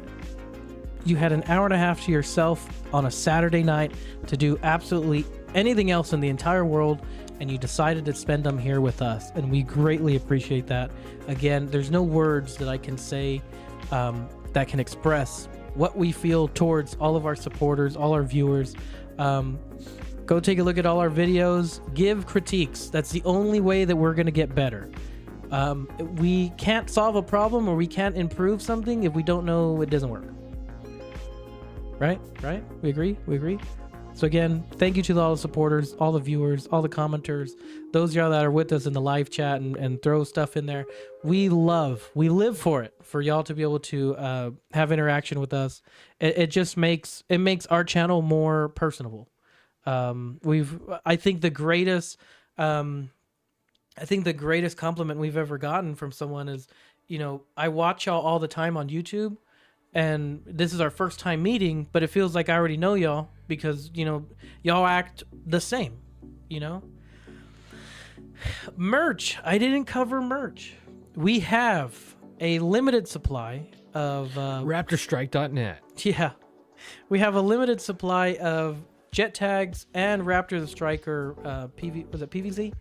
an hour and a half to yourself on a Saturday night to do absolutely anything else in the entire world, and you decided to spend them here with us, and we greatly appreciate that. Again, there's no words that I can say that can express what we feel towards all of our supporters, all our viewers. Go take a look at all our videos. Give critiques. That's the only way that we're going to get better. We can't solve a problem or we can't improve something if we don't know it doesn't work. Right? We agree? So again, thank you to all the supporters, all the viewers, all the commenters, those of y'all that are with us in the live chat and throw stuff in there. We live for it, for y'all to be able to have interaction with us. It just makes our channel more personable. I think the greatest compliment we've ever gotten from someone is, I watch y'all all the time on YouTube, and this is our first time meeting, but it feels like I already know y'all because, y'all act the same, Merch. I didn't cover merch. We have a limited supply of Raptorstrike.net. Yeah. We have a limited supply of jet tags and Raptor the Striker PVC?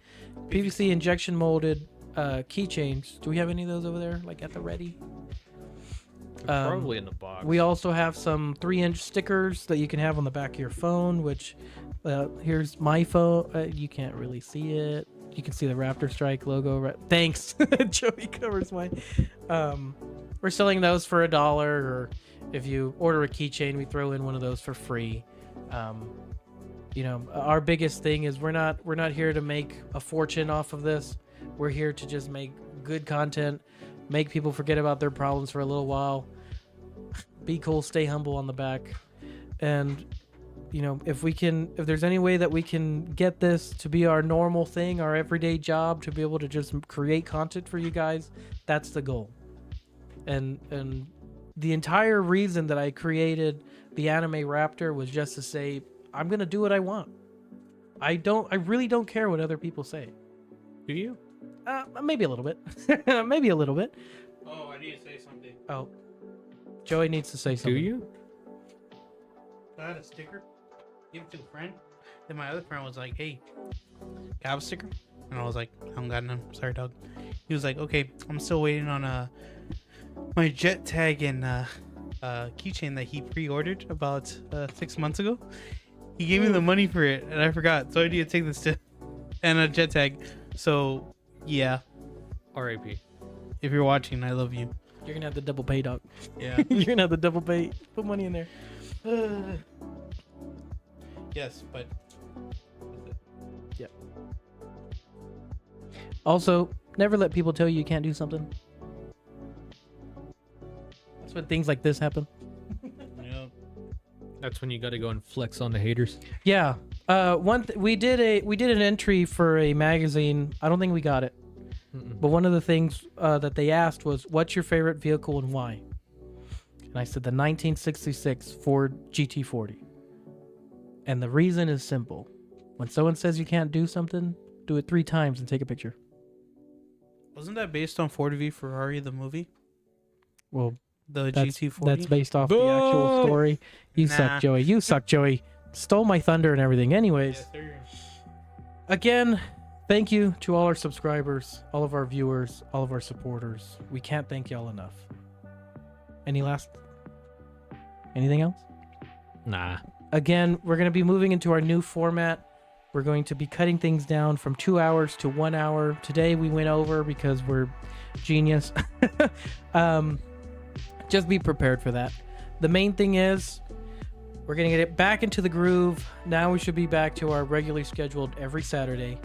PVC injection molded keychains. Do we have any of those over there, like at the ready? Probably in the box. We also have some 3-inch stickers that you can have on the back of your phone, which here's my phone. You can't really see it. You can see the Raptorstrike logo. Thanks. Joey covers mine. We're selling those for $1, or if you order a keychain, we throw in one of those for free. Our biggest thing is we're not here to make a fortune off of this. We're here to just make good content, make people forget about their problems for a little while, be cool, stay humble on the back. And if there's any way that we can get this to be our normal thing, our everyday job, to be able to just create content for you guys, that's the goal. And the entire reason that I created the Anime Raptor was just to say, I'm going to do what I want. I really don't care what other people say. Do you? Maybe a little bit. Maybe a little bit. Oh, I need to say something. Oh, Joey needs to say something. Do you? I had a sticker. Give it to a friend. Then my other friend was like, hey, can I have a sticker? And I was like, I don't got none. Sorry, dog. He was like, okay, I'm still waiting on my jet tag and keychain that he pre-ordered about 6 months ago. He gave me the money for it, and I forgot. So I need to take this to and a jet tag. So yeah, R.I.P. if you're watching, I love you. You're gonna have the double pay, dog. Yeah. You're gonna have the double pay. Put money in there. Yes, but Also, never let people tell you can't do something. That's when things like this happen. yeah. That's when you got to go and flex on the haters. Yeah. We did an entry for a magazine. I don't think we got it. But one of the things that they asked was, "What's your favorite vehicle and why?" And I said the 1966 Ford GT40. And the reason is simple. When someone says you can't do something, do it 3 times and take a picture. Wasn't that based on Ford v Ferrari, the movie? Well, The that's GT40? based off the actual story. You Nah. suck, Joey. You suck, Joey. Stole my thunder and everything. Anyways, Yes, sir. again, thank you to all our subscribers, all of our viewers, all of our supporters. We can't thank y'all enough. Anything else? Nah. Again, we're going to be moving into our new format. We're going to be cutting things down from 2 hours to 1 hour. Today we went over because we're genius. Just be prepared for that. The main thing is we're going to get it back into the groove. Now we should be back to our regularly scheduled every Saturday.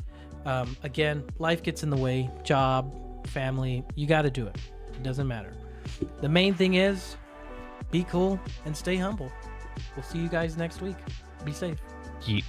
Again, life gets in the way. Job, family, you got to do it. It doesn't matter. The main thing is be cool and stay humble. We'll see you guys next week. Be safe. Yeet.